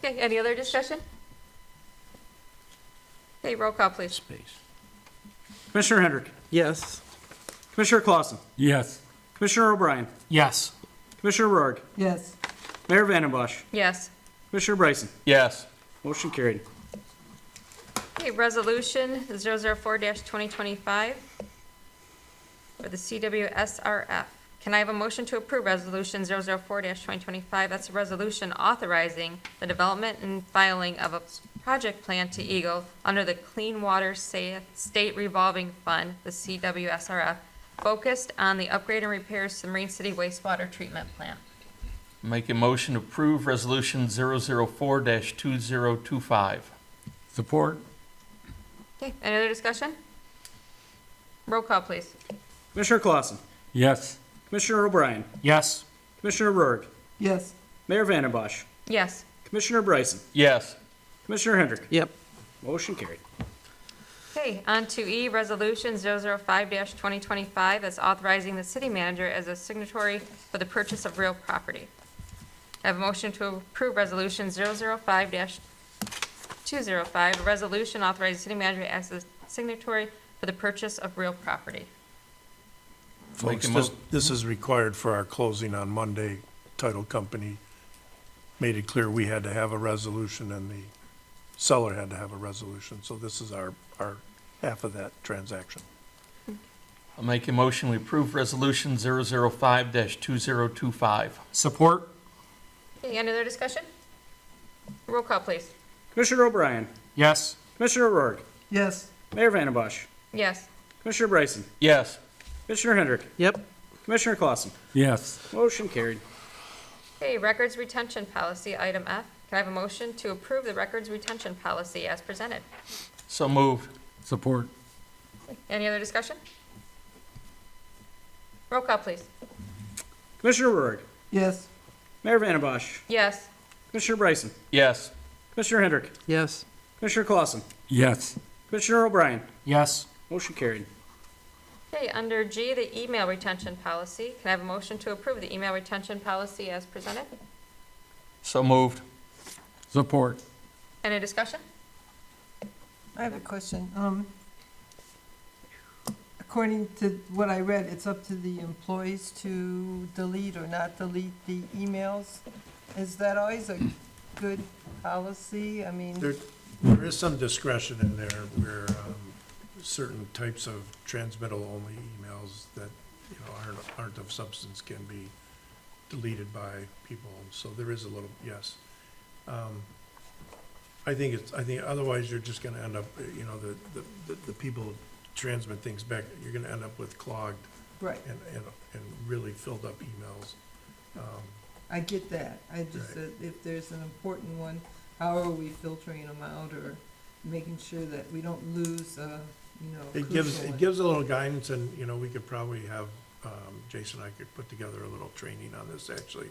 Okay, any other discussion? Okay, roll call, please. Space. Commissioner Hendrick? Yes. Commissioner Clausen? Yes. Commissioner O'Brien? Yes. Commissioner Rourke? Yes. Mayor Vandenbosch? Yes. Commissioner Bryson? Yes. Motion carried. Okay, Resolution 004-2025 for the CWSRF. Can I have a motion to approve Resolution 004-2025? That's a resolution authorizing the development and filing of a project plan to Eagle under the Clean Water State Revolving Fund, the CWSRF, focused on the upgrade and repairs to the Marine City wastewater treatment plant. Make a motion to approve Resolution 004-2025. Support. Okay, any other discussion? Roll call, please. Commissioner Clausen? Yes. Commissioner O'Brien? Yes. Commissioner Rourke? Yes. Mayor Vandenbosch? Yes. Commissioner Bryson? Yes. Commissioner Hendrick? Yep. Motion carried. Okay, on to E, Resolution 005-2025, that's authorizing the city manager as a signatory for the purchase of real property. I have a motion to approve Resolution 005-205, a resolution authorizing the city manager as a signatory for the purchase of real property. Folks, this is required for our closing on Monday. Title company made it clear we had to have a resolution and the seller had to have a resolution. So this is our half of that transaction. I'll make a motion to approve Resolution 005-2025. Support. Okay, any other discussion? Roll call, please. Commissioner O'Brien? Yes. Commissioner Rourke? Yes. Mayor Vandenbosch? Yes. Commissioner Bryson? Yes. Commissioner Hendrick? Yep. Commissioner Clausen? Yes. Motion carried. Okay, records retention policy, item F. Can I have a motion to approve the records retention policy as presented? So moved. Support. Any other discussion? Roll call, please. Commissioner Rourke? Yes. Mayor Vandenbosch? Yes. Commissioner Bryson? Yes. Commissioner Hendrick? Yes. Commissioner Clausen? Yes. Commissioner O'Brien? Yes. Motion carried. Okay, under G, the email retention policy. Can I have a motion to approve the email retention policy as presented? So moved. Support. Any discussion? I have a question. According to what I read, it's up to the employees to delete or not delete the emails. Is that always a good policy? I mean, There is some discretion in there where certain types of transmittal-only emails that, you know, aren't of substance can be deleted by people. So there is a little, yes. I think otherwise you're just gonna end up, you know, the people transmit things back, you're gonna end up with clogged right. and really filled up emails. I get that. I just said if there's an important one, how are we filtering them out or making sure that we don't lose, It crucial one? gives a little guidance, and, we could probably have, Jason and I could put together a little training on this, actually.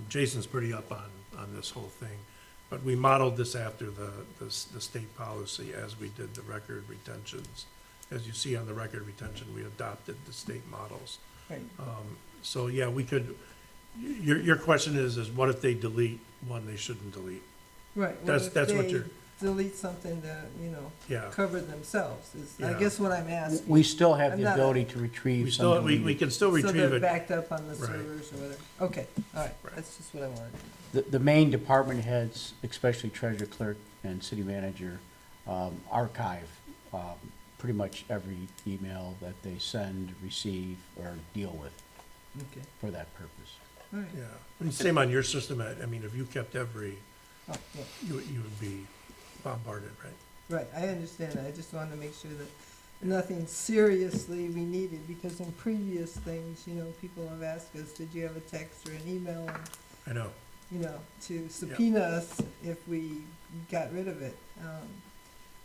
Jason's pretty up on this whole thing, but we modeled this after the state policy as we did the record retentions. As you see on the record retention, we adopted the state models. Right. So, yeah, we could, your question is what if they delete one they shouldn't delete? Right. That's what you're, Delete something to, yeah. cover themselves, I Yeah. guess what I'm asking. We still have I'm the not- ability to retrieve We some still, we deleted. can still So retrieve they're it. backed up on the Right. servers or whatever. Okay, all right, Right. that's just what I wanted. The main department heads, especially treasurer, clerk, and city manager, archive pretty much every email that they send, receive, or deal with Okay, for that purpose. all right. Yeah, I mean, same on your system, I mean, if you kept every, Oh, yeah. you would be bombarded, right? Right, I understand that. I just wanted to make sure that nothing seriously we needed, because in previous things, people have asked us, did you have a text or an email, I know. to subpoena us if we got rid of it.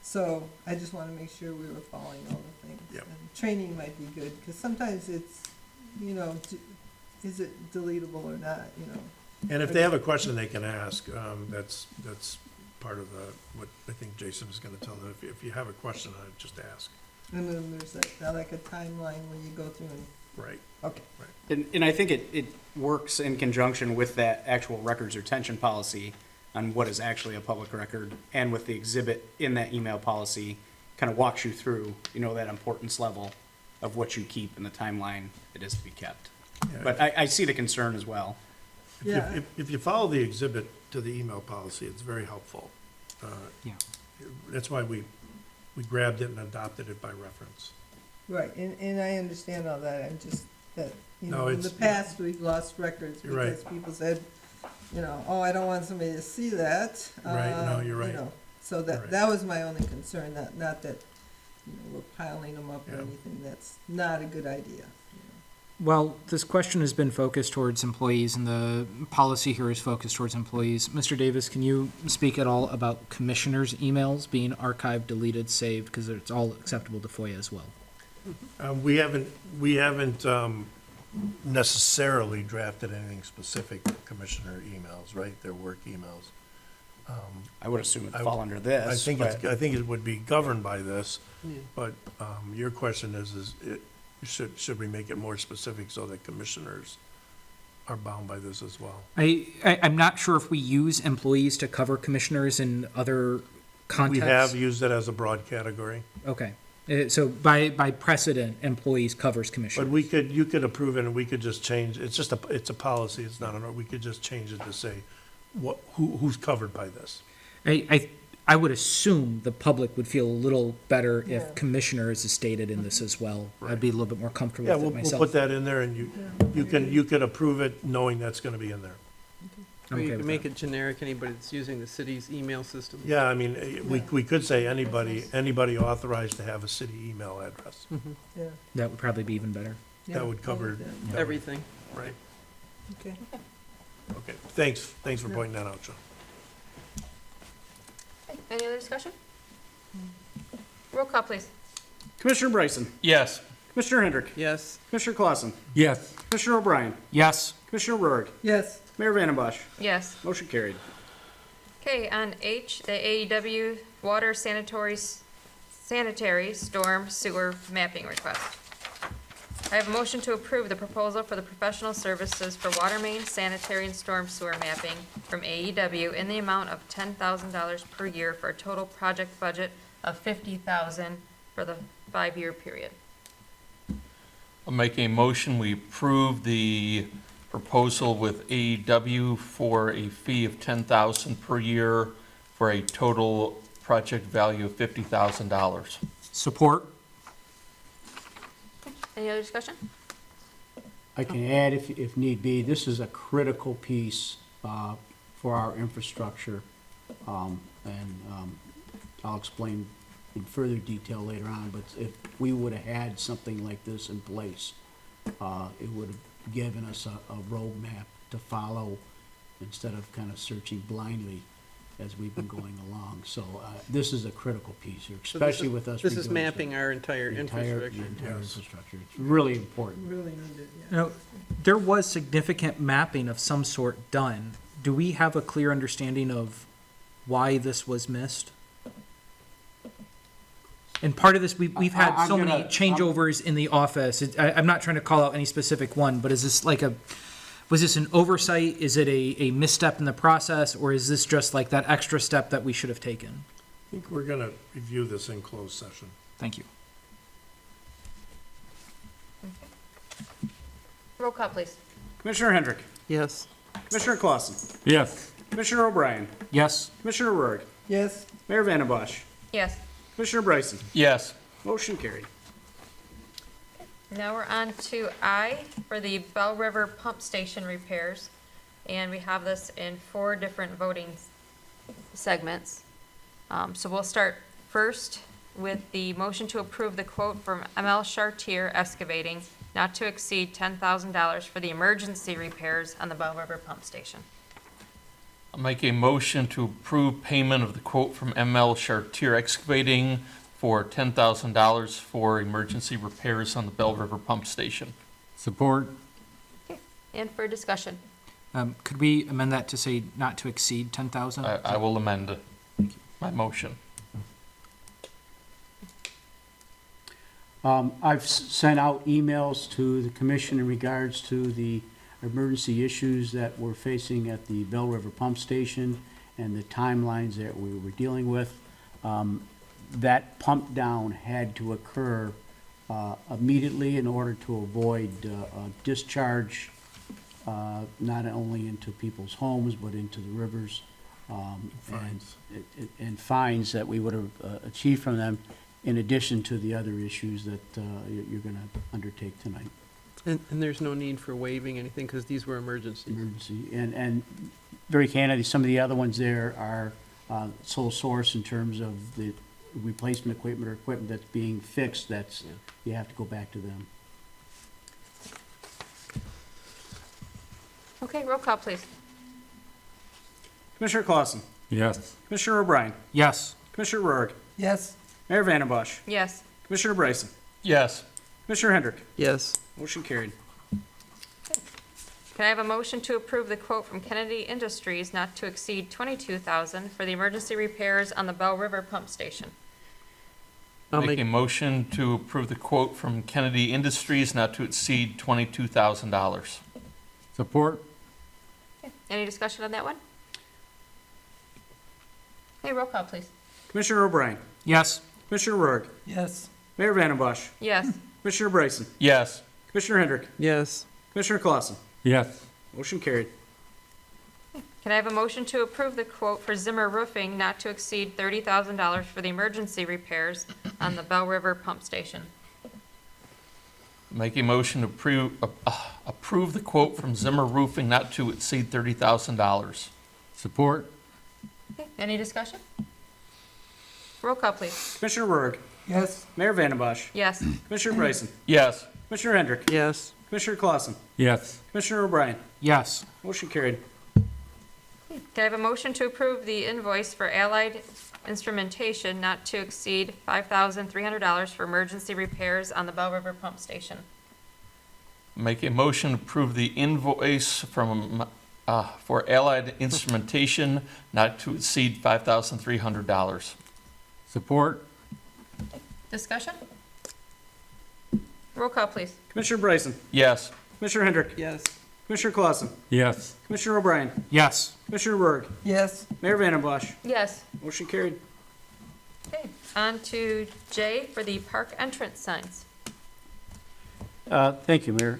So I just want to make sure we were following all the things. Yep. And training might be good, because sometimes it's, is it deletable or not, And if they have a question they can ask, that's part of what I think Jason is gonna tell them. If you have a question, I'd just ask. And then there's like a timeline where you go through and, Right. okay. And I think it works in conjunction with that actual records retention policy on what is actually a public record, and with the exhibit in that email policy, kind of walks you through, that importance level of what you keep and the timeline it is to be kept. Yeah. But I see the concern as well. Yeah. If you follow the exhibit to the email policy, it's very helpful. Yeah. That's why we grabbed it and adopted it by reference. Right, and I understand all that, I'm just, that, No, in the it's- past, we've lost records You're right. because people said, oh, I don't want somebody to see that. Right, no, you're right. So You're right. that was my only concern, not that, we're piling them up or Yeah. anything, that's not a good idea. Well, this question has been focused towards employees, and the policy here is focused towards employees. Mr. Davis, can you speak at all about commissioners' emails being archived, deleted, saved, because it's all acceptable to FOIA as well? We haven't necessarily drafted anything specific to commissioner emails, right? Their work emails. I would assume it'd I- fall under this. I but- think it would be governed by this, Yeah. but your question should we make it more specific so that commissioners are bound by this as well? I'm not sure if we use employees to cover commissioners in other We contexts. have used it as a broad category, Okay. So by precedent, employees covers but commissioners. you could approve it and we could just change, it's a policy, it's not we could just change it to say who's covered by this. I would assume the public would feel a little better Yeah. if commissioners is stated in this as well. I'd be a little bit more comfortable Yeah, with it we'll myself. put that in there and you could approve it knowing that's gonna be in there. I'm Or you okay can with make that. it generic, anybody that's using the city's email system. Yeah, I mean, we could say anybody authorized to have a city email address. Yeah. That would probably be even better. Yeah, That would cover, I like that. Everything. Right, that. Okay. okay, thanks for pointing that out, John. Any other discussion? Roll call, please. Commissioner Bryson, Yes. Commissioner Hendrick, Yes, Commissioner Clausen, Yes. Commissioner O'Brien, Yes. Commissioner Rourke, Yes, Mayor Vandembosch. Yes. Motion carried. Okay, on H, the AEW water sanitary storm sewer mapping request. I have a motion to approve the proposal for the professional services for water main, sanitary, and storm sewer mapping from AEW in the amount of $10,000 per year for a total project budget of $50,000 for the 5-year period. I'll make a motion, we approve the proposal with AEW for a fee of $10,000 per year for a total project value of $50,000. Support. Any other discussion? I can add, if need be, this is a critical piece for our infrastructure, and I'll explain in further detail later on, but if we would have had something like this in place, it would have given us a roadmap to follow instead of kind of searching blindly as we've been going along. So this is a critical piece here, So this especially is- with us. This is redoing mapping our entire the infrastructure. entire infrastructure. It's really important. Really need it, yeah. Now, there was significant mapping of some sort done. Do we have a clear understanding of why this was missed? And part of this, we've had I'm so many gonna- changeovers in the office. I'm not trying to call out any specific one, but is this like was this an oversight? Is it a misstep in the process? Or is this just like that extra step that we should have taken? I think we're gonna review this in closed session. Thank you. Roll call, please. Commissioner Hendrick. Yes. Commissioner Clausen. Yes. Commissioner O'Brien. Yes. Commissioner Rourke. Yes, Mayor Vandenbosch. Yes. Commissioner Bryson. Yes. Motion carried. Now we're on to I for the Bell River Pump Station repairs. And we have this in 4 different voting segments. So we'll start first with the motion to approve the quote from ML Chartier Excavating not to exceed $10,000 for the emergency repairs on the Bell River Pump Station. I'll make a motion to approve payment of the quote from ML Chartier Excavating for $10,000 for emergency repairs on the Bell River Pump Station. Support. And for discussion. Could we amend that to say not to exceed 10,000? I will amend my motion. I've sent out emails to the commission in regards to the emergency issues that we're facing at the Bell River Pump Station and the timelines that we were dealing with. That pump down had to occur immediately in order to avoid discharge, not only into people's homes, but into the rivers. Fines. And fines that we would have achieved from them, in addition to the other issues that you're going to undertake tonight. And there's no need for waiving anything because these were emergencies. Emergency. And very candidly, some of the other ones there are sole source in terms of the replacement equipment or equipment that's being fixed, that's, you have to go back to them. Okay, roll call, please. Commissioner Clausen. Yes. Commissioner O'Brien. Yes. Commissioner Rourke. yes, Mayor Vandenbosch. Yes. Commissioner Bryson. Yes. Commissioner Hendrick. Yes. Motion carried. Can I have a motion to approve the quote from Kennedy Industries not to exceed $22,000 for the emergency repairs on the Bell River Pump Station? I'll Make make, a motion to approve the quote from Kennedy Industries not to exceed $22,000. Support. Any discussion on that one? Okay, roll call, please. Commissioner O'Brien. Yes. Commissioner Rourke. yes, Mayor Vandenbosch. Yes. Commissioner Bryson. Yes. Commissioner Hendrick. yes. Commissioner Clausen. Yes. Motion carried. Can I have a motion to approve the quote for Zimmer Roofing not to exceed $30,000 for the emergency repairs on the Bell River Pump Station? Make a motion to approve the quote from Zimmer Roofing not to exceed $30,000. Support. Okay, any discussion? Roll call, please. Commissioner Rourke. yes, Mayor Vandenbosch. Yes. Commissioner Bryson. Yes. Commissioner Hendrick. Yes. Commissioner Clausen. Yes. Commissioner O'Brien. Yes. Motion carried. Can I have a motion to approve the invoice for Allied Instrumentation not to exceed $5,300 for emergency repairs on the Bell River Pump Station? Make a motion to approve the invoice from, for Allied Instrumentation not to exceed $5,300. Support. Discussion? Roll call, please. Commissioner Bryson. Yes. Commissioner Hendrick. Yes. Commissioner Clausen. Yes. Commissioner O'Brien. Yes. Commissioner Rourke. yes, Mayor Vandenbosch. Yes. Motion carried. Okay, on to J for the park entrance signs. Thank you, Mayor.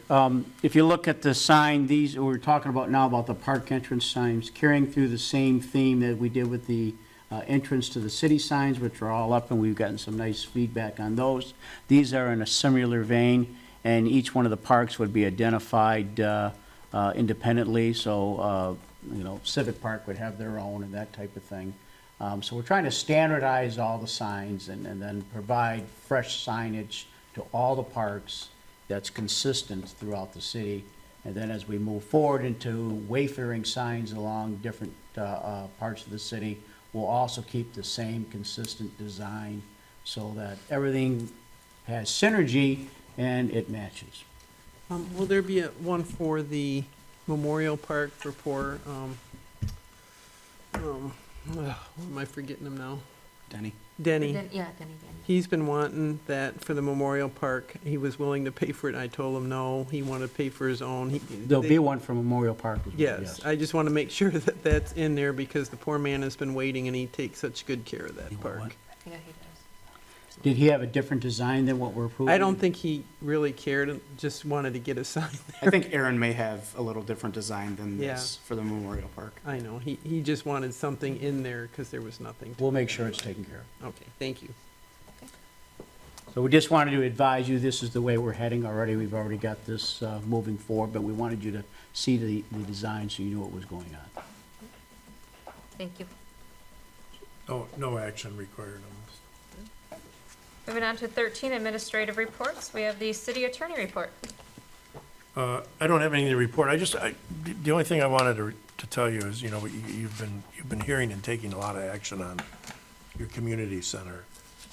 If you look at the sign, these, we're talking about now about the park entrance signs, carrying through the same theme that we did with the entrance to the city signs, which are all up, and we've gotten some nice feedback on those. These are in a similar vein, and each one of the parks would be identified independently, so, you know, Civic Park would have their own and that type of thing. So we're trying to standardize all the signs and then provide fresh signage to all the parks that's consistent throughout the city. And then as we move forward into wayfaring signs along different parts of the city, we'll also keep the same consistent design so that everything has synergy and it matches. Will there be one for the Memorial Park report? What am I forgetting him now? Denny. Denny. Denny. He's been wanting that for the Memorial Park. He was willing to pay for it. I told him no. He wanted to pay for his own. There'll be one for Memorial Park as well, Yes, I just want to make sure that that's in there because the poor man has been waiting and he takes such good care of that You want park. what? Yeah, he does. Did he have a different design than what we're approving? I don't think he really cared, just wanted to get a sign. I think Aaron may have a little different design than Yeah. this for the Memorial Park. I know, he just wanted something in there because there was nothing. We'll make sure it's taken care of. Okay, thank you. So we just wanted to advise you, this is the way we're heading already. We've already got this moving forward, but we wanted you to see the design so you knew what was going on. Thank you. No action required on this. Moving on to 13, administrative reports. We have the city attorney report. I don't have anything to report. The only thing I wanted to tell you is, you've been hearing and taking a lot of action on your community center.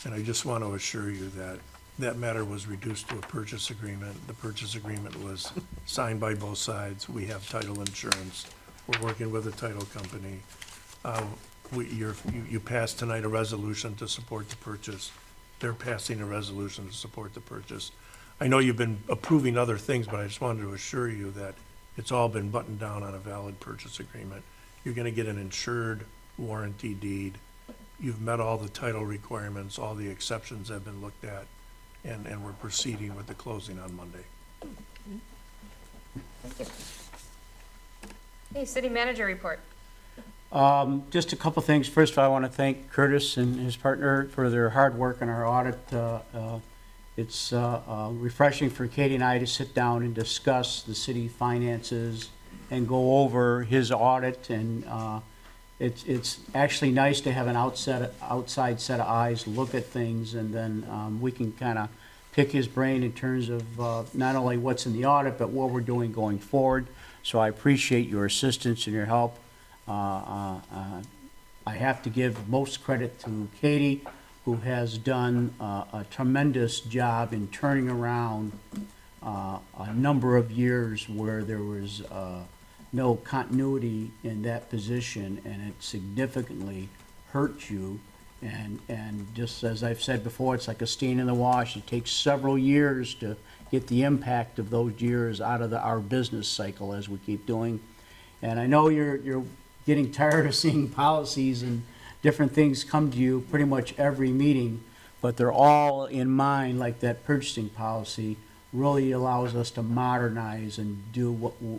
And I just want to assure you that that matter was reduced to a purchase agreement. The purchase agreement was signed by both sides. We have title insurance. We're working with a title company. You passed tonight a resolution to support the purchase. They're passing a resolution to support the purchase. I know you've been approving other things, but I just wanted to assure you that it's all been buttoned down on a valid purchase agreement. You're gonna get an insured warranty deed. You've met all the title requirements, all the exceptions have been looked at, and we're proceeding with the closing on Monday. Thank you. Hey, city manager report. Just a couple things. First of all, I want to thank Curtis and his partner for their hard work on our audit. It's refreshing for Katie and I to sit down and discuss the city finances and go over his audit. And it's actually nice to have an outside set of eyes look at things, and then we can kind of pick his brain in terms of not only what's in the audit, but what we're doing going forward. So I appreciate your assistance and your help. I have to give most credit to Katie, who has done a tremendous job in turning around a number of years where there was no continuity in that position, and it significantly hurt you. And just as I've said before, it's like a stain in the wash. It takes several years to get the impact of those years out of our business cycle as we keep doing. And I know you're getting tired of seeing policies and different things come to you pretty much every meeting, but they're all in mind, like that purchasing policy really allows us to modernize and do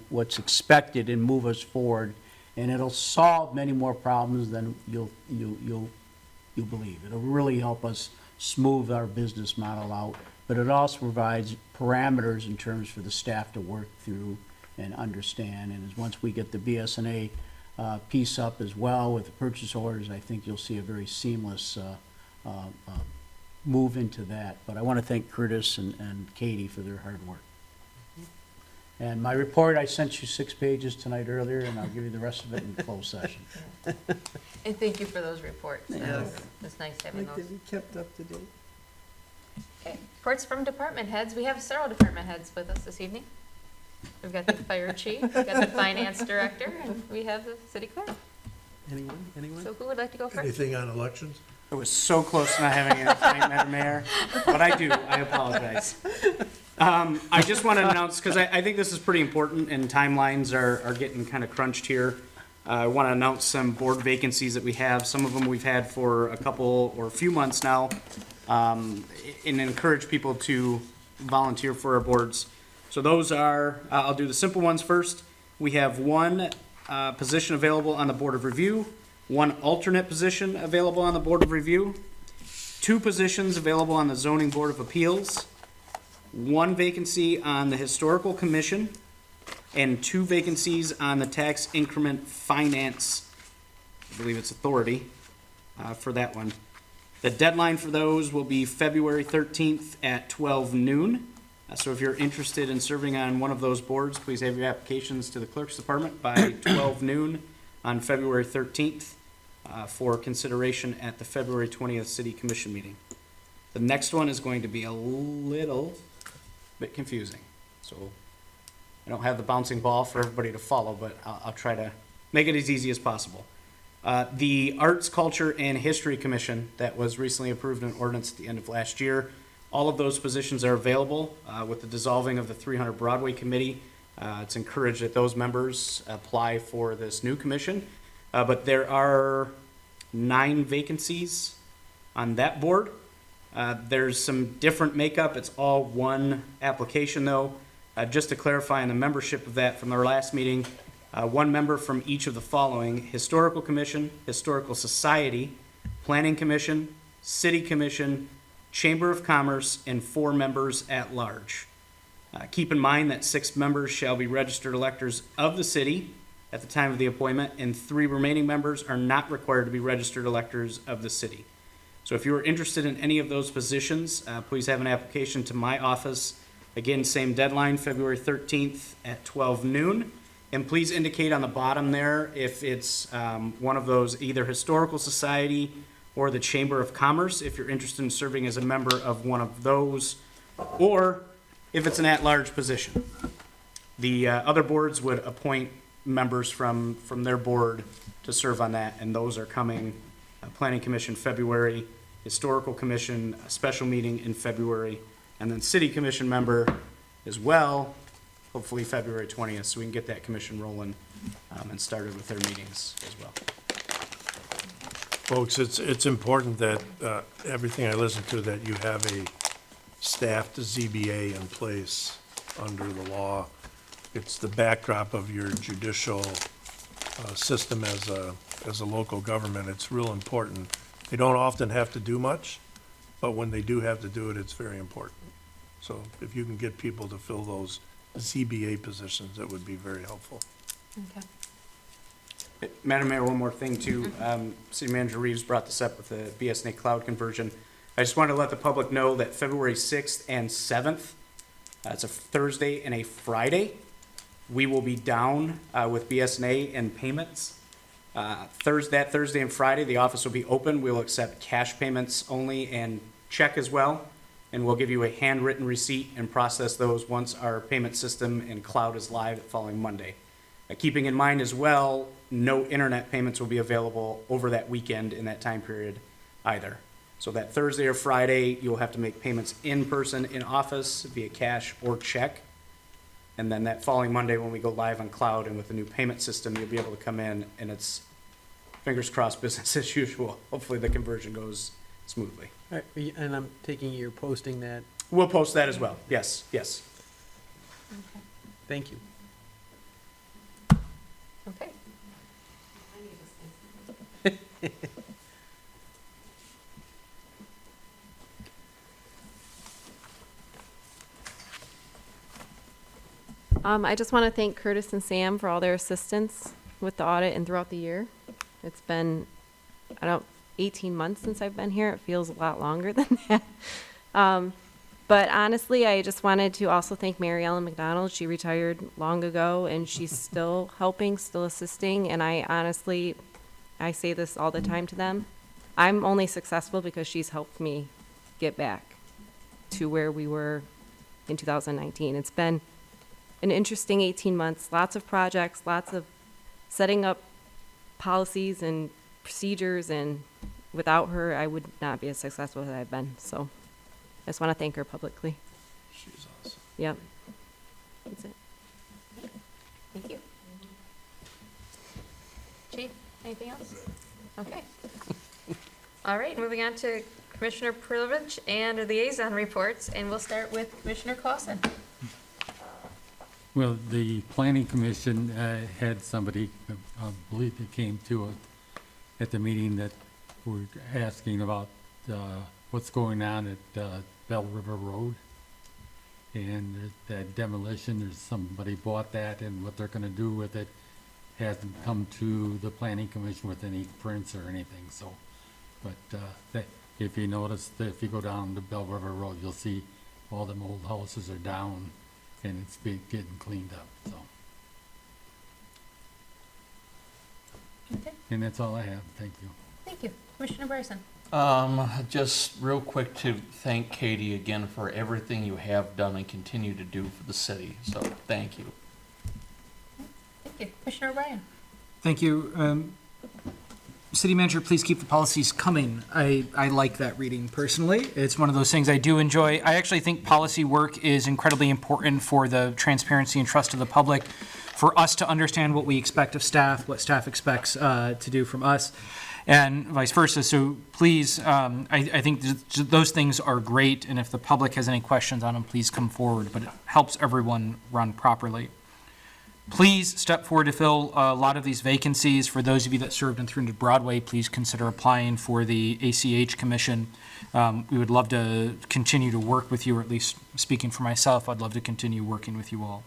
what's expected and move us forward. And it'll solve many more problems than you'll believe. It'll really help us smooth our business model out, but it also provides parameters in terms for the staff to work through and understand. And as once we get the BS&A piece up as well with the purchase orders, I think you'll see a very seamless move into that. But I want to thank Curtis and Katie for their hard work. And my report, I sent you 6 pages tonight earlier, and I'll give you the rest of it in closed session. And thank you for those reports. Yes. It's nice having Like those. to be kept up to date. Okay. Reports from department heads. We have several department heads with us this evening. We've got the fire chief, we've got the finance director, and we have the city clerk. Anyone? So who would like to go first? Anything on elections? I was so close to not having anything tonight, Madam Mayor, but I do. I apologize. I just want to announce, because I think this is pretty important and timelines are getting kind of crunched here. I want to announce some board vacancies that we have. Some of them we've had for a couple or a few months now, and encourage people to volunteer for our boards. So those are, I'll do the simple ones first. We have one position available on the Board of Review, one alternate position available on the Board of Review, 2 positions available on the Zoning Board of Appeals, 1 vacancy on the Historical Commission, and 2 vacancies on the Tax Increment Finance, I believe it's Authority, for that one. The deadline for those will be February 13th at 12 noon. So if you're interested in serving on one of those boards, please have your applications to the clerk's department by 12 noon on February 13th for consideration at the February 20th City Commission meeting. The next one is going to be a little bit confusing. So I don't have the bouncing ball for everybody to follow, but I'll try to make it as easy as possible. The Arts, Culture, and History Commission that was recently approved in ordinance at the end of last year, all of those positions are available with the dissolving of the 300 Broadway Committee. It's encouraged that those members apply for this new commission, but there are 9 vacancies on that board. There's some different makeup. It's all one application though. Just to clarify on the membership of that from our last meeting, 1 member from each of the following: Historical Commission, Historical Society, Planning Commission, City Commission, Chamber of Commerce, and 4 members at large. Keep in mind that 6 members shall be registered electors of the city at the time of the appointment, and 3 remaining members are not required to be registered electors of the city. So if you are interested in any of those positions, please have an application to my office. Again, same deadline, February 13th at 12 noon. And please indicate on the bottom there if it's one of those, either Historical Society or the Chamber of Commerce, if you're interested in serving as a member of one of those, or if it's an at-large position. The other boards would appoint members from their board to serve on that, and those are coming. Planning Commission February, Historical Commission a special meeting in February, and then City Commission member as well, hopefully February 20th, so we can get that commission rolling and started with their meetings as well. Folks, it's important that everything I listen to, that you have a staffed ZBA in place under the law. It's the backdrop of your judicial system as a local government. It's real important. They don't often have to do much, but when they do have to do it, it's very important. So if you can get people to fill those ZBA positions, that would be very helpful. Okay. Madam Mayor, one more thing too. City Manager Reeves brought this up with the BSNA cloud conversion. I just wanted to let the public know that February 6th and 7th, it's a Thursday and a Friday, we will be down with BSNA and payments. That Thursday and Friday, the office will be open. We'll accept cash payments only and check as well. And we'll give you a handwritten receipt and process those once our payment system and cloud is live the following Monday. Keeping in mind as well, no internet payments will be available over that weekend in that time period either. So that Thursday or Friday, you'll have to make payments in person in office via cash or check. And then that following Monday, when we go live on cloud and with the new payment system, you'll be able to come in and it's, fingers crossed, business as usual. Hopefully the conversion goes smoothly. All right, and I'm taking you're posting that. We'll post that as well. Yes, yes. Thank you. Okay. I just want to thank Curtis and Sam for all their assistance with the audit and throughout the year. It's been, 18 months since I've been here. It feels a lot longer than that. But honestly, I just wanted to also thank Mary Ellen McDonald. She retired long ago, and she's still helping, still assisting. And I say this all the time to them. I'm only successful because she's helped me get back to where we were in 2019. It's been an interesting 18 months, lots of projects, lots of setting up policies and procedures, and without her, I would not be as successful as I've been. So I just want to thank her publicly. She's awesome. Yep. That's it. Thank you. Chief, anything else? Okay. All right, moving on to Commissioner privilege and liaison reports, and we'll start with Commissioner Clausen. Well, the planning commission had somebody, I believe it came to at the meeting, that were asking about what's going on at Bell River Road. And that demolition, there's somebody bought that, and what they're gonna do with it hasn't come to the planning commission with any prints or anything, so. But if you notice, if you go down the Bell River Road, you'll see all them old houses are down and it's getting cleaned up, so. Okay, And that's all I have, thank you. thank you. Commissioner Bryson? Just real quick to thank Katie again for everything you have done and continue to do for the city, so thank you. Thank you. Commissioner O'Brien? Thank you. City manager, please keep the policies coming. I like that reading personally. It's one of those things I do enjoy. I actually think policy work is incredibly important for the transparency and trust of the public, for us to understand what we expect of staff, what staff expects to do from us, and vice versa. So please, I think those things are great, and if the public has any questions on them, please come forward, but it helps everyone run properly. Please step forward to fill a lot of these vacancies. For those of you that served in 300 Broadway, please consider applying for the ACH commission. We would love to continue to work with you, or at least speaking for myself, I'd love to continue working with you all.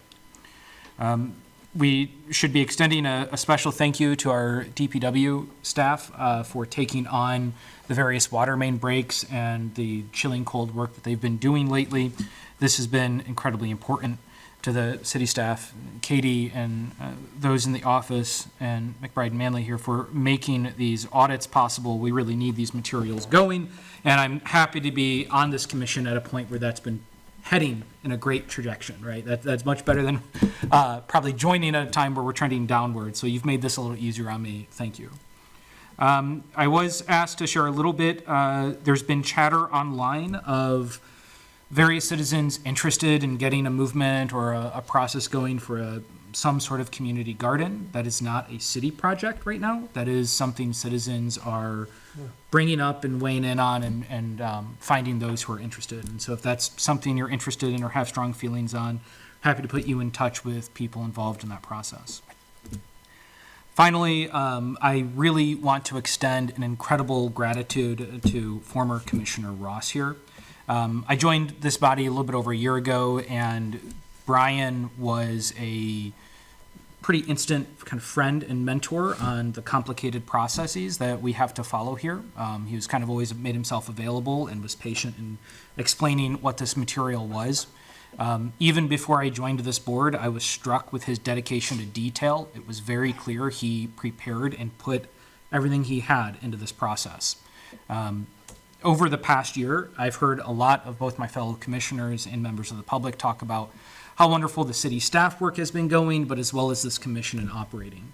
We should be extending a special thank you to our DPW staff for taking on the various water main breaks and the chilling cold work that they've been doing lately. This has been incredibly important to the city staff, Katie and those in the office, and McBride and Manley here for making these audits possible. We really need these materials going, and I'm happy to be on this commission at a point where that's been heading in a great trajectory, right? That's much better than probably joining at a time where we're trending downward. So you've made this a little easier on me. Thank you. I was asked to share a little bit. There's been chatter online of various citizens interested in getting a movement or a process going for some sort of community garden. That is not a city project right now. That is something citizens are bringing up and weighing in on, and finding those who are interested. And so if that's something you're interested in or have strong feelings on, happy to put you in touch with people involved in that process. Finally, I really want to extend an incredible gratitude to former Commissioner Ross here. I joined this body a little bit over a year ago, and Brian was a pretty instant kind of friend and mentor on the complicated processes that we have to follow here. He was kind of always made himself available and was patient in explaining what this material was. Even before I joined this board, I was struck with his dedication to detail. It was very clear he prepared and put everything he had into this process. Over the past year, I've heard a lot of both my fellow commissioners and members of the public talk about how wonderful the city staff work has been going, but as well as this commission and operating.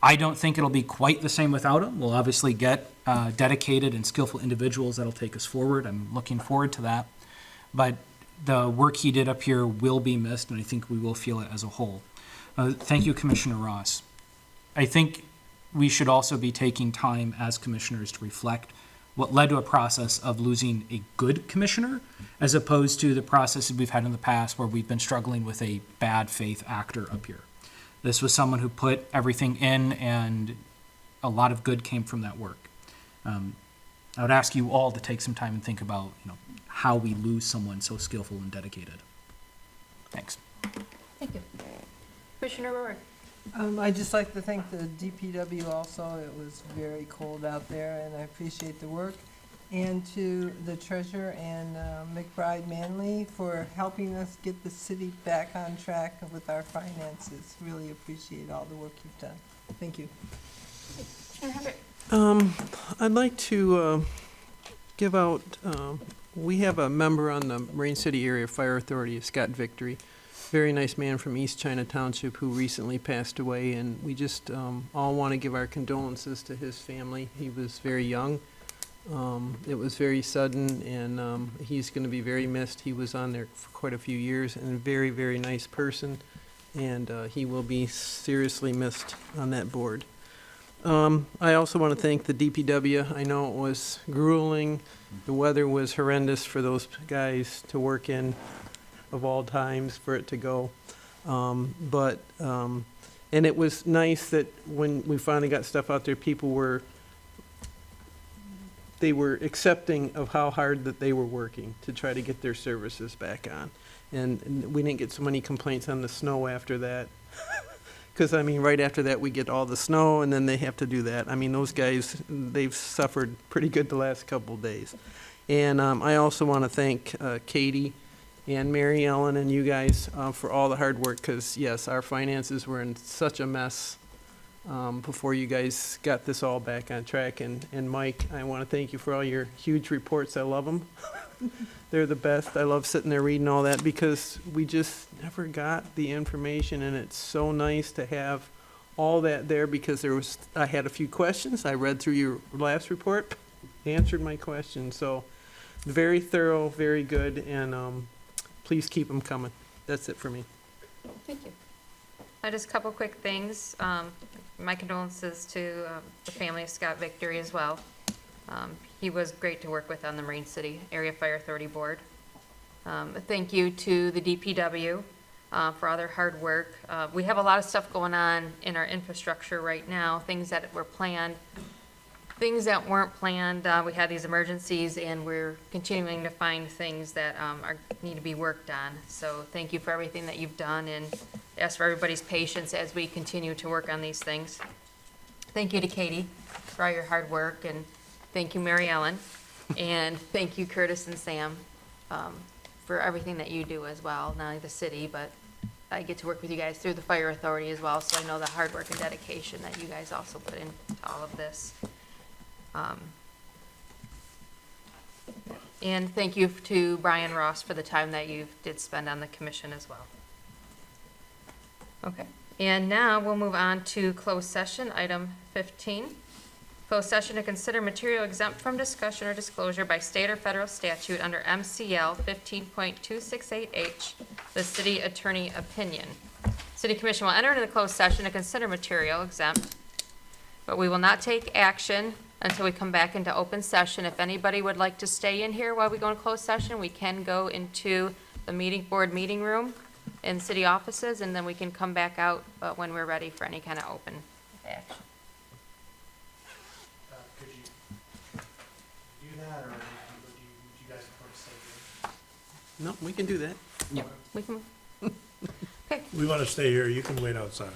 I don't think it'll be quite the same without him. We'll obviously get dedicated and skillful individuals that'll take us forward. I'm looking forward to that. But the work he did up here will be missed, and I think we will feel it as a whole. Thank you, Commissioner Ross. I think we should also be taking time as commissioners to reflect what led to a process of losing a good commissioner, as opposed to the processes we've had in the past where we've been struggling with a bad faith actor up here. This was someone who put everything in, and a lot of good came from that work. I would ask you all to take some time and think about, how we lose someone so skillful and dedicated. Thanks. Thank you. Commissioner Rohr? I'd just like to thank the DPW also. It was very cold out there, and I appreciate the work. And to the treasurer and McBride Manley for helping us get the city back on track with our finances. Really appreciate all the work you've done. Thank you. Commissioner Hendrick? I'd like to give out, we have a member on the Marine City Area Fire Authority, Scott Victory. Very nice man from East China Township who recently passed away, and we just all want to give our condolences to his family. He was very young. It was very sudden, and he's going to be very missed. He was on there for quite a few years, and a very, very nice person, and he will be seriously missed on that board. I also want to thank the DPW. I know it was grueling. The weather was horrendous for those guys to work in, of all times for it to go. And it was nice that when we finally got stuff out there, people were accepting of how hard that they were working to try to get their services back on. And we didn't get so many complaints on the snow after that. Because, right after that, we get all the snow, and then they have to do that. Those guys, they've suffered pretty good the last couple of days. And I also want to thank Katie and Mary Ellen and you guys for all the hard work, because yes, our finances were in such a mess before you guys got this all back on track. And Mike, I want to thank you for all your huge reports. I love them. They're the best. I love sitting there reading all that because we just never got the information, and it's so nice to have all that there because I had a few questions. I read through your last report, answered my questions. So very thorough, very good, and please keep them coming. That's it for me. Thank you. Just a couple quick things. My condolences to the family of Scott Victory as well. He was great to work with on the Marine City Area Fire Authority Board. Thank you to the DPW for all their hard work. We have a lot of stuff going on in our infrastructure right now, things that were planned, things that weren't planned. We had these emergencies, and we're continuing to find things that need to be worked on. So thank you for everything that you've done, and ask for everybody's patience as we continue to work on these things. Thank you to Katie for all your hard work, and thank you, Mary Ellen, and thank you, Curtis and Sam, for everything that you do as well. Not only the city, but I get to work with you guys through the fire authority as well, so I know the hard work and dedication that you guys also put into all of this. And thank you to Brian Ross for the time that you did spend on the commission as well. Okay, and now we'll move on to closed session, item 15. Closed session to consider material exempt from discussion or disclosure by state or federal statute under MCL 15.268H, the city attorney opinion. City Commission will enter into the closed session to consider material exempt, but we will not take action until we come back into open session. If anybody would like to stay in here while we go in closed session, we can go into the board meeting room in city offices, and then we can come back out when we're ready for any kind of open action. Could you do that, or would you guys prefer to stay here? No, we can do that. We can, We want to stay here, you can wait outside.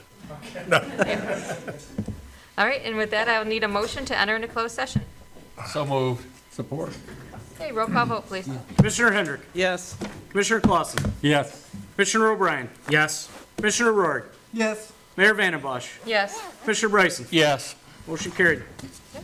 all right, and with that, I'll need a motion to enter into closed session. So moved. Support. Okay, roll call vote, please. Commissioner Hendrick, Yes. Commissioner Clausen, Yes. Commissioner O'Brien, Yes. Commissioner Rourke, Yes. Mayor Vandenbosch, Yes. Commissioner Bryson. Yes. Motion carried. Okay.